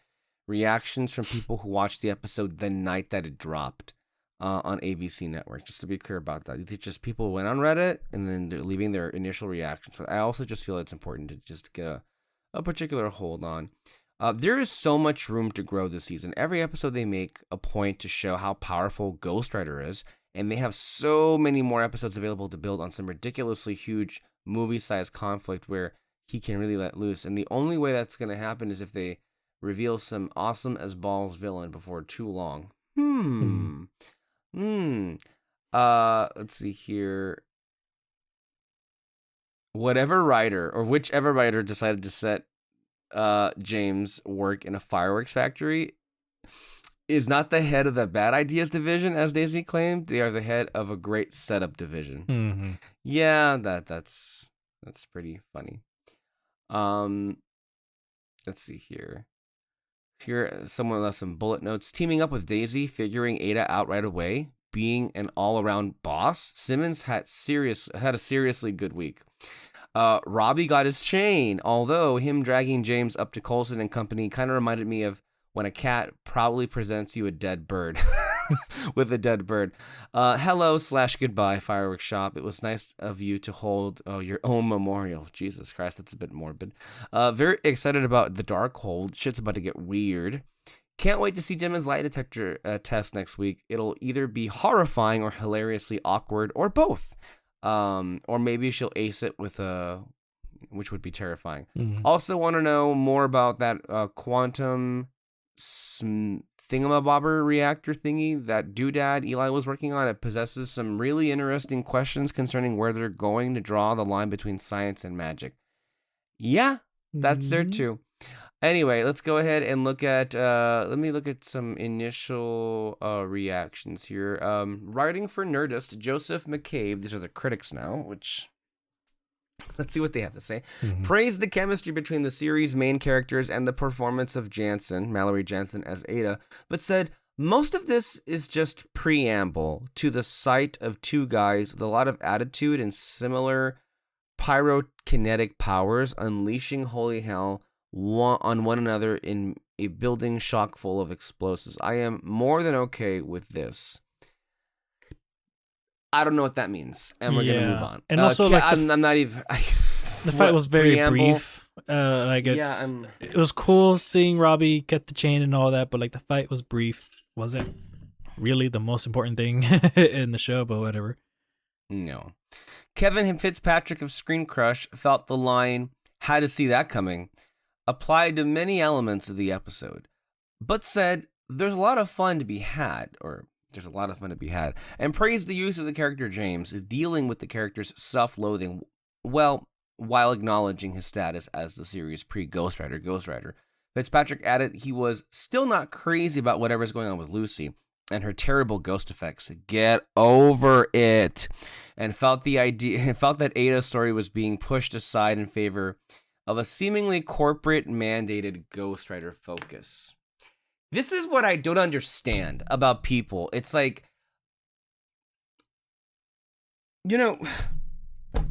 reactions from people who watched the episode the night that it dropped on ABC Network. Just to be clear about that. It's just people went on Reddit and then they're leaving their initial reactions. I also just feel it's important to just get a particular hold on. There is so much room to grow this season. Every episode they make a point to show how powerful Ghost Rider is, and they have so many more episodes available to build on some ridiculously huge movie-sized conflict where he can really let loose. And the only way that's going to happen is if they reveal some awesome as balls villain before too long. Let's see here. Whichever writer decided to set James work in a fireworks factory is not the head of the bad ideas division, as Daisy claimed. They are the head of a great setup division. Mm-hmm. Yeah, that's pretty funny. Let's see here. Here, someone left some bullet notes. Teaming up with Daisy, figuring Ada out right away, being an all-around boss. Simmons had a seriously good week. Robbie got his chain, although him dragging James up to Coulson and company kind of reminded me of when a cat proudly presents you a dead bird. With a dead bird. Hello/goodbye, fireworks shop. It was nice of you to hold your own memorial. Jesus Christ, that's a bit morbid. Very excited about the Darkhold. Shit's about to get weird. Can't wait to see Gemma's lie detector test next week. It'll either be horrifying or hilariously awkward, or both. Or maybe she'll ace it with which would be terrifying. Mm-hmm. Also want to know more about that quantum thingamabobber reactor thingy that doodad Eli was working on. It possesses some really interesting questions concerning where they're going to draw the line between science and magic. Yeah, that's there too. Anyway, let's go ahead and look at, let me look at some initial reactions here. Writing for Nerdist, Joseph McCabe, these are the critics now, which, let's see what they have to say. Mm-hmm. Praised the chemistry between the series' main characters and the performance of Mallory Jansen as Ada, but said, most of this is just preamble to the sight of two guys with a lot of attitude and similar pyrokinetic powers unleashing holy hell on one another in a building chock full of explosives. I am more than okay with this. I don't know what that means, and we're gonna move on. And also, I'm not even. The fight was very preamble? brief. It was cool seeing Robbie get the chain and all that, but like the fight was brief. Wasn't really the most important thing in the show, but whatever. No. Kevin Fitzpatrick of Screen Crush felt the line "Had to see that coming" applied to many elements of the episode, but said there's a lot of fun to be had, and praised the use of the character James dealing with the character's self-loathing, well, while acknowledging his status as the series' pre-Ghost Rider. Fitzpatrick added he was still not crazy about whatever's going on with Lucy and her terrible ghost effects. Get over it. And felt that Ada's story was being pushed aside in favor of a seemingly corporate mandated Ghost Rider focus. This is what I don't understand about people. It's like, the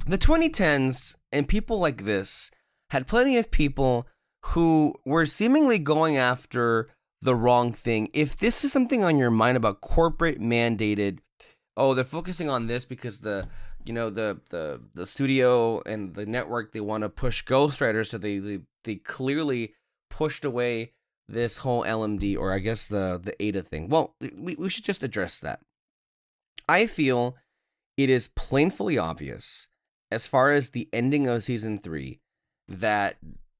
2010s and people like this had plenty of people who were seemingly going after the wrong thing. If this is something on your mind about corporate mandated, they're focusing on this because the studio and the network, they want to push Ghost Rider, so they clearly pushed away this whole LMD, or I guess the Ada thing. Well, we should just address that. I feel it is plainly obvious, as far as the ending of season 3, that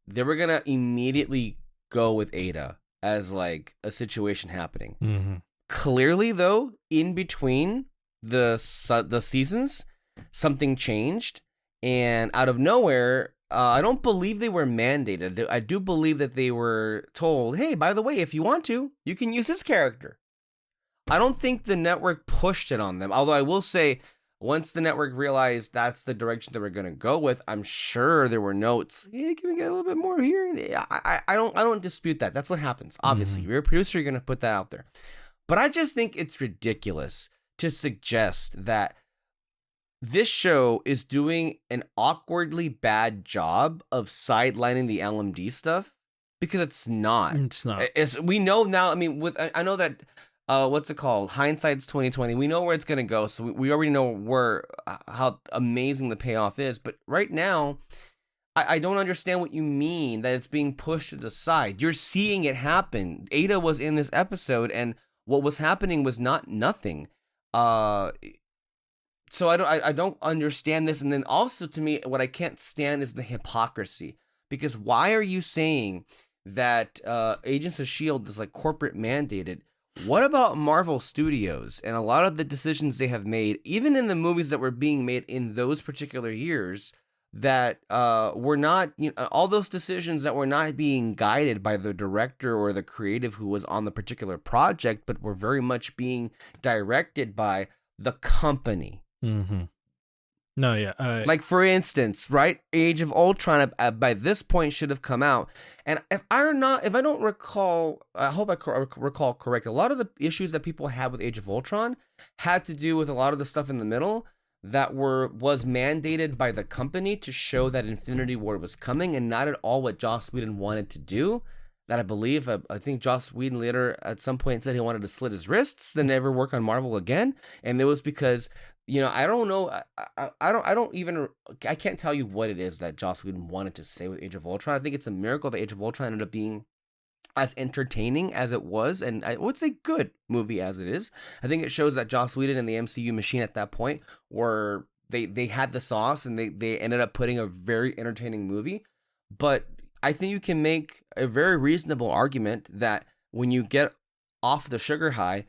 they were gonna immediately go with Ada as like a situation happening. Mm-hmm. Clearly, though, in between the seasons, something changed, and out of nowhere, I don't believe they were mandated. I do believe that they were told, hey, by the way, if you want to, you can use this character. I don't think the network pushed it on them. Although I will say, once the network realized that's the direction that we're going to go with, I'm sure there were notes. Hey, can we get a little bit more here? I don't dispute that. That's what happens. Obviously, you're a producer. You're going to put that out there. But I just think it's ridiculous to suggest that this show is doing an awkwardly bad job of sidelining the LMD stuff, because it's not. It's not. We know now. I mean, I know that. What's it called? Hindsight's 2020. We know where it's gonna go, so we already know how amazing the payoff is. But right now, I don't understand what you mean that it's being pushed to the side. You're seeing it happen. Ada was in this episode, and what was happening was not nothing. So I don't understand this. And then also, to me, what I can't stand is the hypocrisy. Because why are you saying that Agents of S.H.I.E.L.D. is like corporate mandated? What about Marvel Studios and a lot of the decisions they have made, even in the movies that were being made in those particular years, that were not, all those decisions that were not being guided by the director or the creative who was on the particular project, but were very much being directed by the company. Mm-hmm. No, yeah. Like, for instance, right? Age of Ultron by this point should have come out. And if I don't recall, I hope I recall correct, a lot of the issues that people had with Age of Ultron had to do with a lot of the stuff in the middle that was mandated by the company to show that Infinity War was coming, and not at all what Joss Whedon wanted to do. That I think Joss Whedon later at some point said he wanted to slit his wrists, then never work on Marvel again. And it was because, I don't know. I can't tell you what it is that Joss Whedon wanted to say with Age of Ultron. I think it's a miracle that Age of Ultron ended up being as entertaining as it was, and I would say good movie as it is. I think it shows that Joss Whedon and the MCU machine at that point were they had the sauce, and they ended up putting a very entertaining movie. But I think you can make a very reasonable argument that when you get off the sugar high,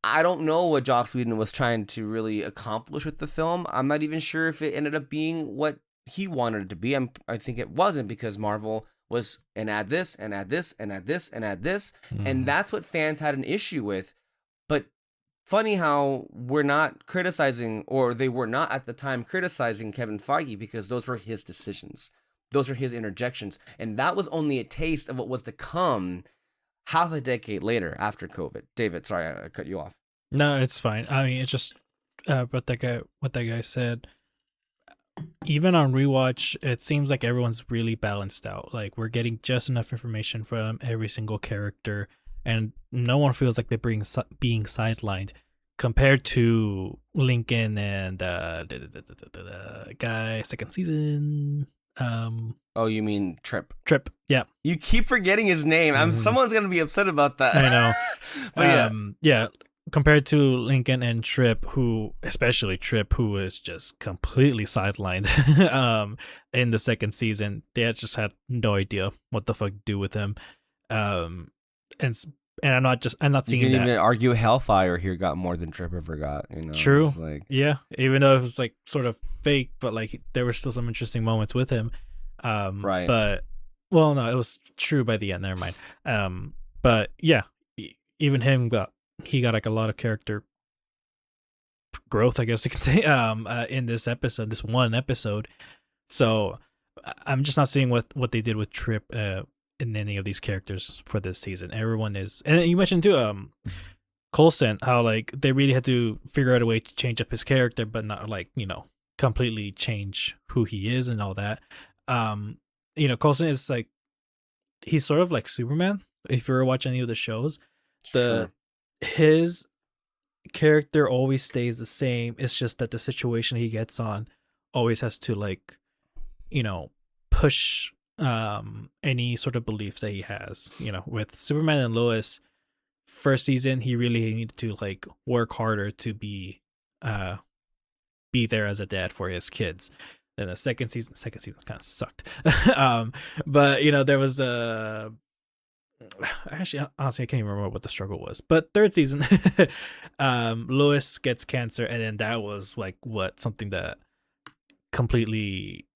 I don't know what Joss Whedon was trying to really accomplish with the film. I'm not even sure if it ended up being what he wanted it to be. I think it wasn't, because Marvel was and add this and add this and add this and add this, and that's what fans had an issue with. But funny how we're not criticizing, or they were not at the time criticizing Kevin Feige, because those were his decisions. Those are his interjections. And that was only a taste of what was to come half a decade later after COVID. David, sorry, I cut you off. No, it's fine. I mean, it's just what that guy said. Even on rewatch, it seems like everyone's really balanced out. Like, we're getting just enough information from every single character, and no one feels like they're being sidelined compared to Lincoln and the guy second season. Oh, you mean Trip? Trip, yeah. You keep forgetting his name. Someone's gonna be upset about that. I know. But yeah. Compared to Lincoln and Trip, especially Trip, who was just completely sidelined in the second season. They just had no idea what the fuck to do with him. And I'm not seeing that. You can even argue Hellfire here got more than Trip ever got. True. Yeah, even though it was like sort of fake, but like there were still some interesting moments with him. Right. But well, no, it was true by the end. Never mind. But yeah, even him got like a lot of character growth, I guess you could say, in this one episode. So I'm just not seeing what they did with Trip in any of these characters for this season. Everyone is, and you mentioned too, Coulson, how like they really had to figure out a way to change up his character, but not like, completely change who he is and all that. Coulson is like, he's sort of like Superman. If you ever watch any of the shows, his character always stays the same. It's just that the situation he gets on always has to like, push any sort of beliefs that he has. With Superman and Lois, first season he really needed to like work harder to be there as a dad for his kids. Then the second season kind of sucked. But there was actually, honestly, I can't even remember what the struggle was. But third season, Lois gets cancer, and then that was like something that completely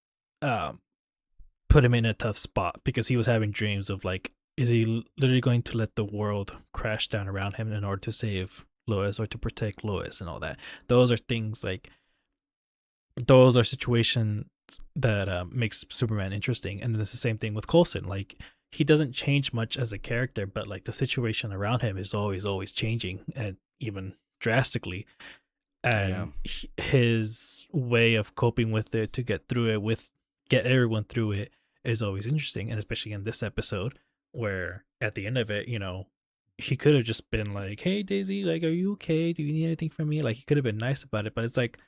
put him in a tough spot, because he was having dreams of like, is he literally going to let the world crash down around him in order to save Lois or to protect Lois and all that. Those are things like, those are situations that makes Superman interesting. And it's the same thing with Coulson. Like, he doesn't change much as a character, but like the situation around him is always changing, and even drastically. And his way of coping with it to get through it, get everyone through it, is always interesting. And especially in this episode, where at the end of it, he could have just been like, "Hey Daisy, like, are you okay? Do you need anything from me?" Like, he could have been nice about it, but it's like,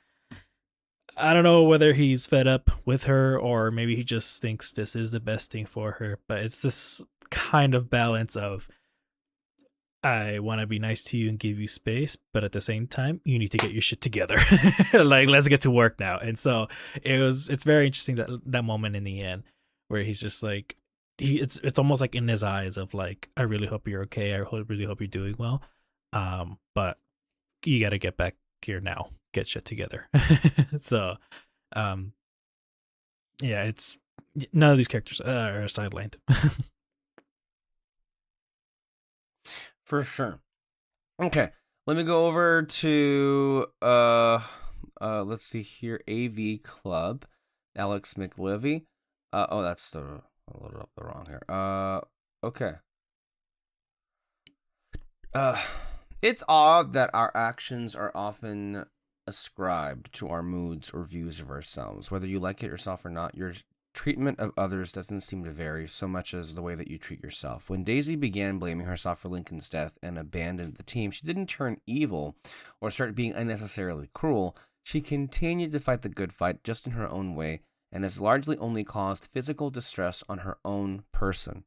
I don't know whether he's fed up with her or maybe he just thinks this is the best thing for her. But it's this kind of balance of, I want to be nice to you and give you space, but at the same time, you need to get your shit together. Like, let's get to work now. And so it's very interesting, that moment in the end where he's just like, it's almost like in his eyes of like, I really hope you're okay. I really hope you're doing well. But you got to get back here now, get shit together. So, yeah, it's, none of these characters are sidelined. For sure. Okay, let me go over to let's see here, AV Club, Alex McLivy. Oh, that's I loaded up the wrong here. Okay. It's odd that our actions are often ascribed to our moods or views of ourselves. Whether you like it yourself or not, your treatment of others doesn't seem to vary so much as the way that you treat yourself. When Daisy began blaming herself for Lincoln's death and abandoned the team, she didn't turn evil or start being unnecessarily cruel. She continued to fight the good fight just in her own way, and has largely only caused physical distress on her own person.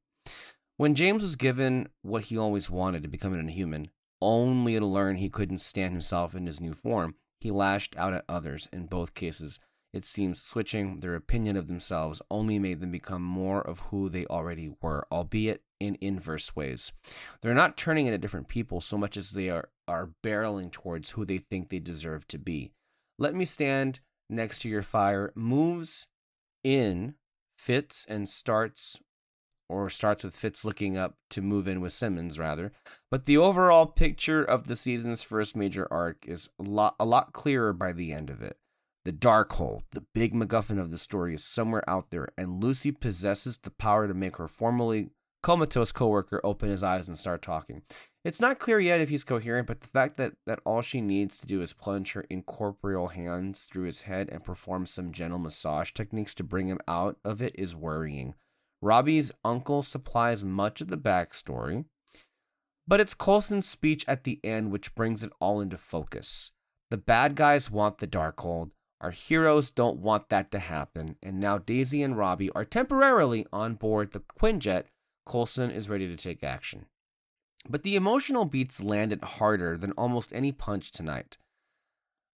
When James was given what he always wanted, to become an Inhuman, only to learn he couldn't stand himself in his new form, he lashed out at others. In both cases, it seems switching their opinion of themselves only made them become more of who they already were, albeit in inverse ways. They're not turning into different people so much as they are barreling towards who they think they deserve to be. Let Me Stand Next to Your Fire moves in Fitz and starts with Fitz looking up to move in with Simmons, rather. But the overall picture of the season's first major arc is a lot clearer by the end of it. The Darkhold, the big MacGuffin of the story, is somewhere out there, and Lucy possesses the power to make her formerly comatose coworker open his eyes and start talking. It's not clear yet if he's coherent, but the fact that all she needs to do is plunge her incorporeal hands through his head and perform some gentle massage techniques to bring him out of it is worrying. Robbie's uncle supplies much of the backstory, but it's Coulson's speech at the end which brings it all into focus. The bad guys want the Darkhold. Our heroes don't want that to happen, and now Daisy and Robbie are temporarily on board the Quinjet. Coulson is ready to take action. But the emotional beats landed harder than almost any punch tonight,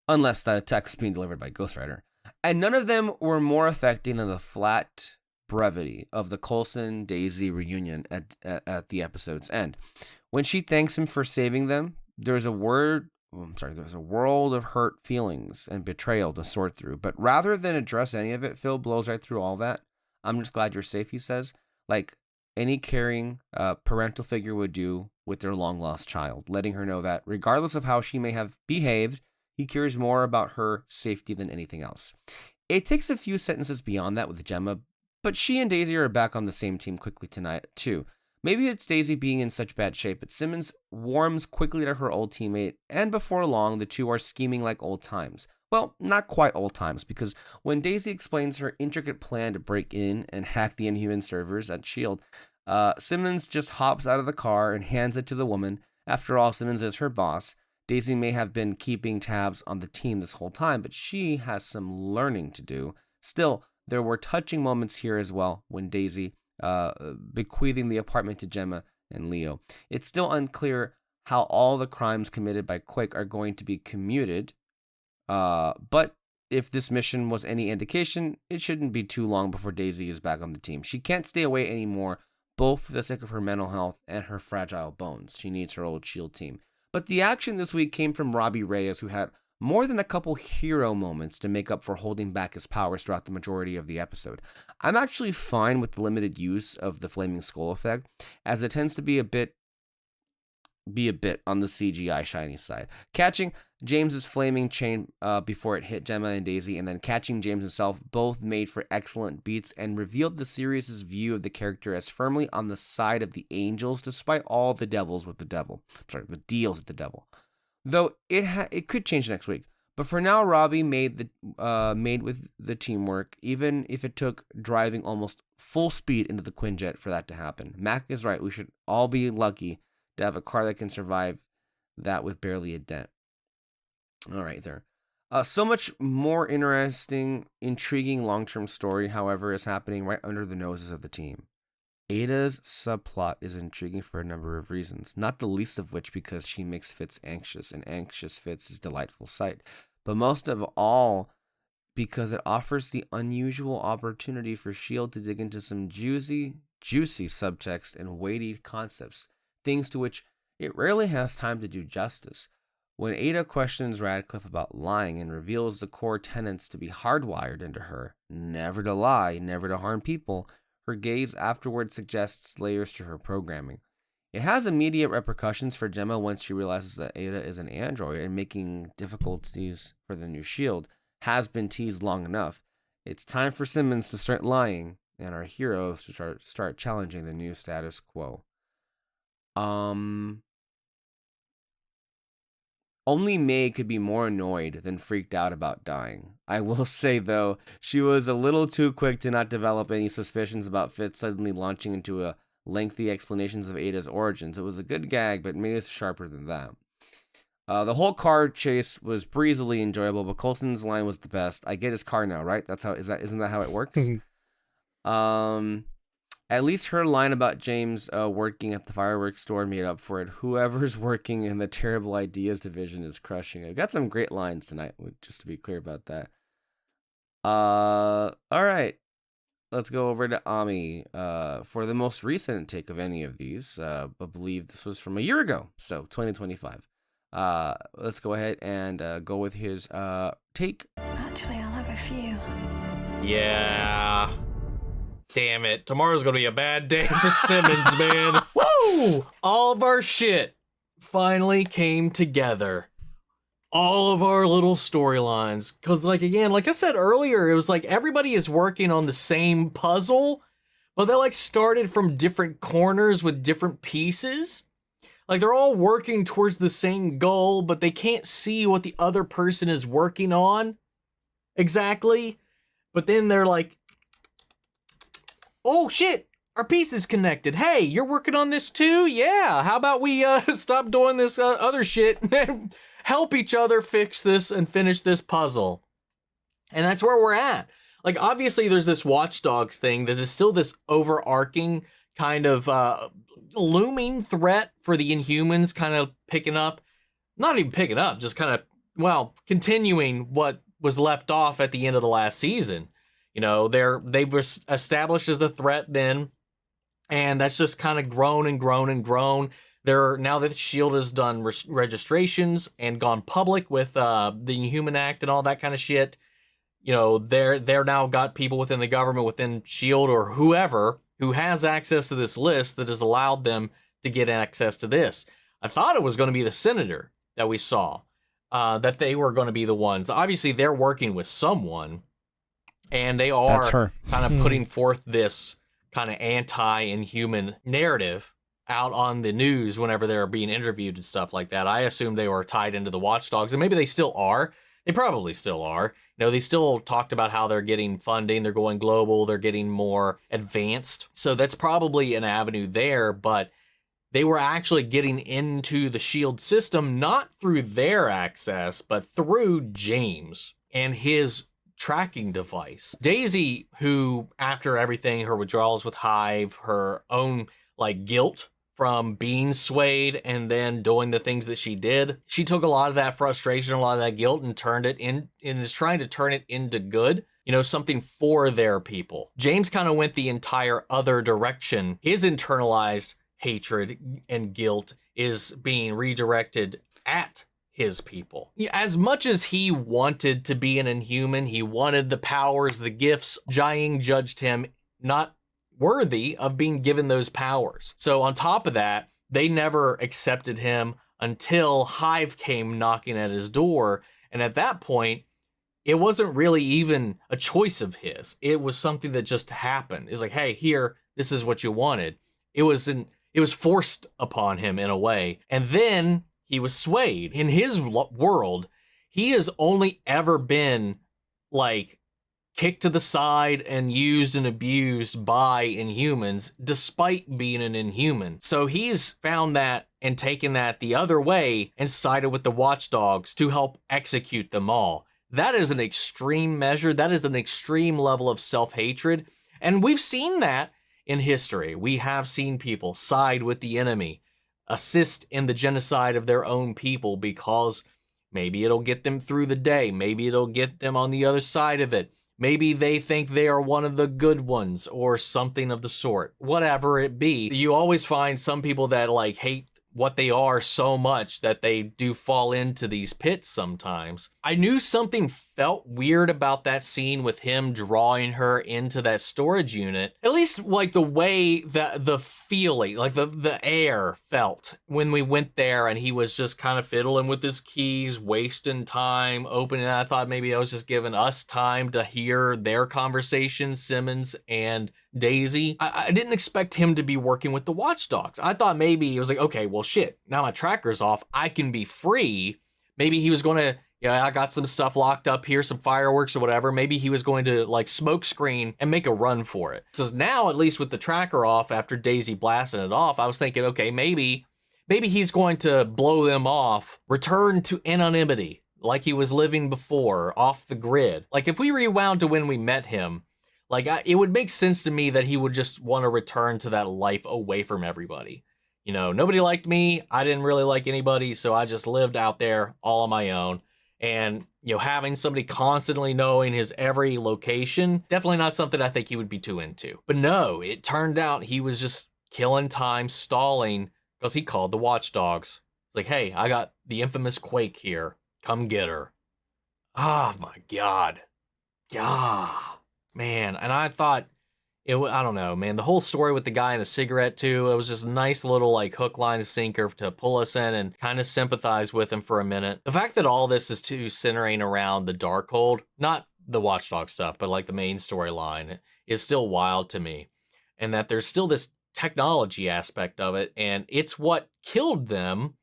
unless that attack is being delivered by Ghost Rider. And none of them were more affecting than the flat brevity of the Coulson-Daisy reunion at the episode's end. When she thanks him for saving them, there's a world of hurt feelings and betrayal to sort through. But rather than address any of it, Phil blows right through all that. I'm just glad you're safe, he says, like any caring parental figure would do with their long-lost child, letting her know that regardless of how she may have behaved, he cares more about her safety than anything else. It takes a few sentences beyond that with Gemma, but she and Daisy are back on the same team quickly tonight, too. Maybe it's Daisy being in such bad shape, but Simmons warms quickly to her old teammate, and before long, the two are scheming like old times. Well, not quite old times, because when Daisy explains her intricate plan to break in and hack the Inhuman servers at S.H.I.E.L.D., Simmons just hops out of the car and hands it to the woman. After all, Simmons is her boss. Daisy may have been keeping tabs on the team this whole time, but she has some learning to do. Still, there were touching moments here as well when Daisy bequeathing the apartment to Gemma and Leo. It's still unclear how all the crimes committed by Quake are going to be commuted, but if this mission was any indication, it shouldn't be too long before Daisy is back on the team. She can't stay away anymore, both for the sake of her mental health and her fragile bones. She needs her old S.H.I.E.L.D. team. But the action this week came from Robbie Reyes, who had more than a couple hero moments to make up for holding back his powers throughout the majority of the episode. I'm actually fine with the limited use of the Flaming Skull effect, as it tends to be a bit be a bit on the CGI shiny side. Catching James's flaming chain before it hit Gemma and Daisy, and then catching James himself, both made for excellent beats and revealed the series' view of the character as firmly on the side of the angels, despite all the deals with the devil. Though it could change next week. But for now, Robbie made with the teamwork, even if it took driving almost full speed into the Quinjet for that to happen. Mac is right. We should all be lucky to have a car that can survive that with barely a dent. All right, there. So much more interesting, intriguing long-term story, however, is happening right under the noses of the team. Ada's subplot is intriguing for a number of reasons, not the least of which because she makes Fitz anxious, and anxious Fitz is a delightful sight. But most of all, because it offers the unusual opportunity for S.H.I.E.L.D. to dig into some juicy subtext and weighty concepts, things to which it rarely has time to do justice. When Ada questions Radcliffe about lying and reveals the core tenets to be hardwired into her, never to lie, never to harm people, her gaze afterward suggests layers to her programming. It has immediate repercussions for Gemma once she realizes that Ada is an android, and making difficulties for the new S.H.I.E.L.D. has been teased long enough. It's time for Simmons to start lying, and our heroes to start challenging the new status quo. Only May could be more annoyed than freaked out about dying. I will say, though, she was a little too quick to not develop any suspicions about Fitz suddenly launching into a lengthy explanations of Ada's origins. It was a good gag, but maybe it's sharper than that. The whole car chase was breezily enjoyable, but Coulson's line was the best. I get his car now, right? Isn't that how it works? At least her line about James working at the fireworks store made up for it. Whoever's working in the terrible ideas division is crushing it. Got some great lines tonight, just to be clear about that. All right. Let's go over to Ami for the most recent take of any of these. I believe this was from a year ago, so 2025. Let's go ahead and go with his take. Actually, I'll have a few. Yeah. Damn it. Tomorrow's gonna be a bad day for Simmons, man. Woo! All of our shit finally came together. All of our little storylines. Because, like I said earlier, it was like everybody is working on the same puzzle, but they like started from different corners with different pieces. Like they're all working towards the same goal, but they can't see what the other person is working on exactly. But then they're like, oh shit, our piece is connected. Hey, you're working on this too? Yeah, how about we stop doing this other shit and help each other fix this and finish this puzzle. And that's where we're at. Like, obviously there's this Watch Dogs thing. There's still this overarching kind of looming threat for the Inhumans kind of picking up. Not even picking up, just kind of, well, continuing what was left off at the end of the last season. You know, they've established as a threat then, and that's just kind of grown and grown and grown. Now that S.H.I.E.L.D. has done registrations and gone public with the Inhuman Act and all that kind of shit, you know, they're now got people within the government, within S.H.I.E.L.D. or whoever, who has access to this list that has allowed them to get access to this. I thought it was going to be the senator that we saw, that they were going to be the ones. Obviously, they're working with someone. And they are kind of putting forth this kind of anti-Inhuman narrative out on the news whenever they're being interviewed and stuff like that. I assume they were tied into the Watch Dogs, and maybe they still are. They probably still are. You know, they still talked about how they're getting funding, they're going global, they're getting more advanced. So that's probably an avenue there, but they were actually getting into the S.H.I.E.L.D. system, not through their access, but through James and his tracking device. Daisy, who after everything, her withdrawals with Hive, her own like guilt from being swayed and then doing the things that she did, she took a lot of that frustration, a lot of that guilt, and turned it in and is trying to turn it into good, you know, something for their people. James kind of went the entire other direction. His internalized hatred and guilt is being redirected at his people. As much as he wanted to be an Inhuman, he wanted the powers, the gifts, Jiaying judged him not worthy of being given those powers. So on top of that, they never accepted him until Hive came knocking at his door. And at that point, it wasn't really even a choice of his. It was something that just happened. It's like, hey, here, this is what you wanted. It was forced upon him in a way. And then he was swayed. In his world, he has only ever been like kicked to the side and used and abused by Inhumans, despite being an Inhuman. So he's found that and taken that the other way and sided with the Watchdogs to help execute them all. That is an extreme measure. That is an extreme level of self-hatred. And we've seen that in history. We have seen people side with the enemy, assist in the genocide of their own people because maybe it'll get them through the day. Maybe it'll get them on the other side of it. Maybe they think they are one of the good ones or something of the sort. Whatever it be, you always find some people that like hate what they are so much that they do fall into these pits sometimes. I knew something felt weird about that scene with him drawing her into that storage unit. At least like the way that the feeling, like the air felt when we went there and he was just kind of fiddling with his keys, wasting time, opening it. I thought maybe I was just giving us time to hear their conversation, Simmons and Daisy. I didn't expect him to be working with the Watchdogs. I thought maybe he was like, okay, well shit, now my tracker's off, I can be free. Maybe he was going to, I got some stuff locked up here, some fireworks or whatever. Maybe he was going to like smoke screen and make a run for it. Because now, at least with the tracker off after Daisy blasting it off, I was thinking, okay, maybe he's going to blow them off, return to anonymity like he was living before, off the grid. Like if we rewound to when we met him, like it would make sense to me that he would just want to return to that life away from everybody. Nobody liked me. I didn't really like anybody, so I just lived out there all on my own. And, having somebody constantly knowing his every location, definitely not something I think he would be too into. But no, it turned out he was just killing time, stalling, because he called the Watchdogs. It's like, hey, I got the infamous Quake here. Come get her. Oh my God. Ah, man. And I thought, I don't know, man. The whole story with the guy and the cigarette too, it was just a nice little like hook, line, and sinker to pull us in and kind of sympathize with him for a minute. The fact that all this is too centering around the Darkhold, not the Watchdog stuff, but like the main storyline, is still wild to me. And that there's still this technology aspect of it, and it's what killed them.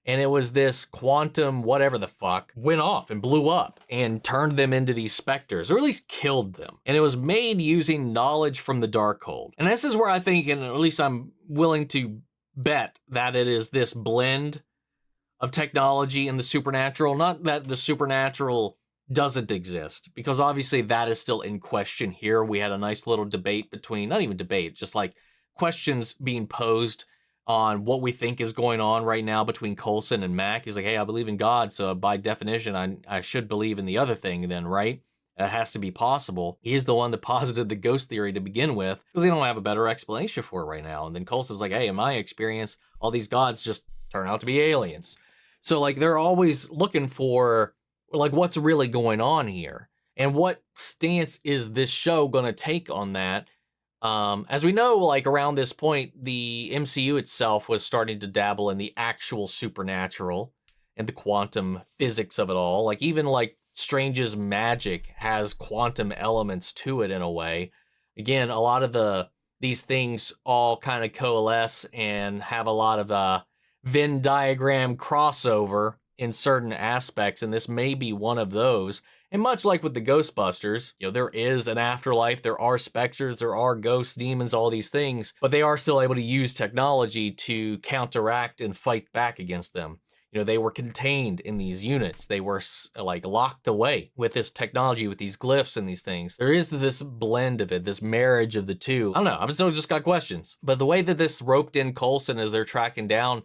And it was this quantum whatever the fuck went off and blew up and turned them into these specters, or at least killed them. And it was made using knowledge from the Darkhold. And this is where I think, and at least I'm willing to bet, that it is this blend of technology and the supernatural. Not that the supernatural doesn't exist, because obviously that is still in question here. We had a nice little debate between, not even debate, just like questions being posed on what we think is going on right now between Coulson and Mac. He's like, hey, I believe in God, so by definition, I should believe in the other thing then, right? That has to be possible. He's the one that posited the ghost theory to begin with, because they don't have a better explanation for it right now. And then Coulson's like, hey, in my experience, all these gods just turn out to be aliens. So like they're always looking for like what's really going on here. And what stance is this show going to take on that? As we know, like around this point, the MCU itself was starting to dabble in the actual supernatural and the quantum physics of it all. Like even like Strange's magic has quantum elements to it in a way. Again, a lot of these things all kind of coalesce and have a lot of Venn diagram crossover in certain aspects, and this may be one of those. And much like with the Ghostbusters, there is an afterlife, there are specters, there are ghosts, demons, all these things, but they are still able to use technology to counteract and fight back against them. They were contained in these units. They were like locked away with this technology, with these glyphs and these things. There is this blend of it, this marriage of the two. I don't know, I've still just got questions. But the way that this roped in Coulson as they're tracking down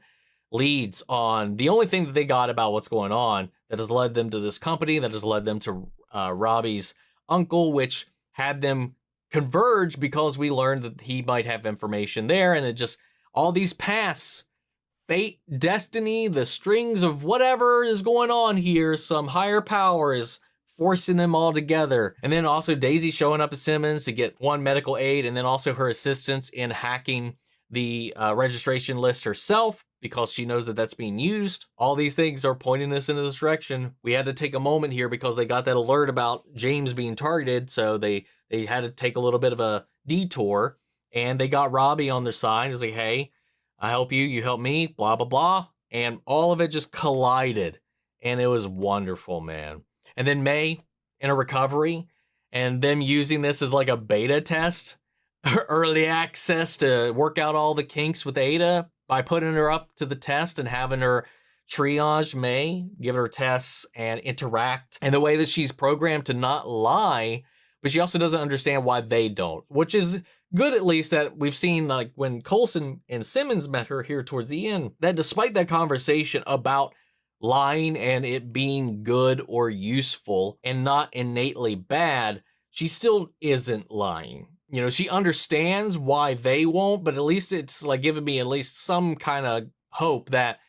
leads on the only thing that they got about what's going on that has led them to this company, that has led them to Robbie's uncle, which had them converge because we learned that he might have information there. And it just, all these paths, fate, destiny, the strings of whatever is going on here, some higher power is forcing them all together. And then also Daisy showing up at Simmons to get one medical aid, and then also her assistance in hacking the registration list herself because she knows that that's being used. All these things are pointing us into this direction. We had to take a moment here because they got that alert about James being targeted, so they had to take a little bit of a detour, and they got Robbie on their side. It's like, hey, I help you, you help me, blah, blah, blah. And all of it just collided, and it was wonderful, man. And then May in a recovery, and them using this as like a beta test, early access to work out all the kinks with Ada by putting her up to the test and having her triage May, give her tests and interact. And the way that she's programmed to not lie, but she also doesn't understand why they don't, which is good, at least, that we've seen, like when Coulson and Simmons met her here towards the end, that despite that conversation about lying and it being good or useful and not innately bad, she still isn't lying. You know, she understands why they won't, but at least it's like giving me at least some kind of hope that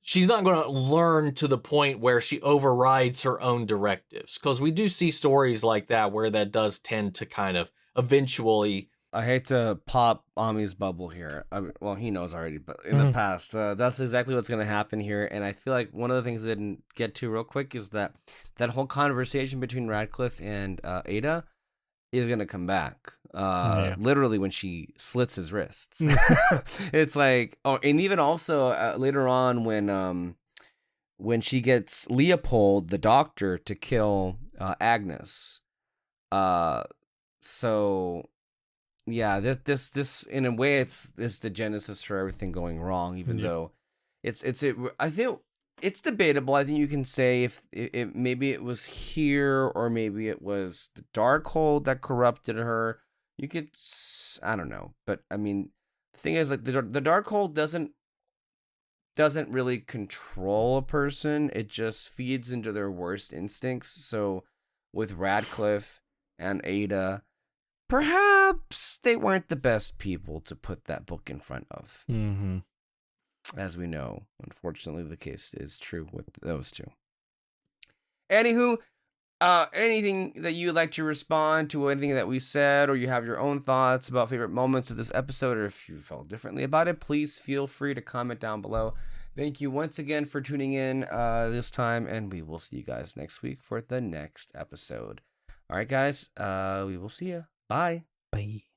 she's not going to learn to the point where she overrides her own directives. Because we do see stories like that where that does tend to kind of eventually. I hate to pop Ami's bubble here. Well, he knows already, but in the past, that's exactly what's going to happen here. And I feel like one of the things I didn't get to real quick is that whole conversation between Radcliffe and Ada is going to come back. Literally when she slits his wrists. It's like, oh, and even also later on when she gets Leopold, the doctor, to kill Agnes. So yeah, this in a way it's the genesis for everything going wrong, even though I think it's debatable. I think you can say if it maybe it was here or maybe it was the Darkhold that corrupted her. You could, I don't know, but I mean, the thing is, like, the Darkhold doesn't really control a person. It just feeds into their worst instincts. So with Radcliffe and Ada, perhaps they weren't the best people to put that book in front of. Mm-hmm. As we know, unfortunately, the case is true with those two. Anywho, anything that you'd like to respond to anything that we said, or you have your own thoughts about favorite moments of this episode, or if you felt differently about it, please feel free to comment down below. Thank you once again for tuning in this time, and we will see you guys next week for the next episode. All right, guys, we will see you. Bye. Bye.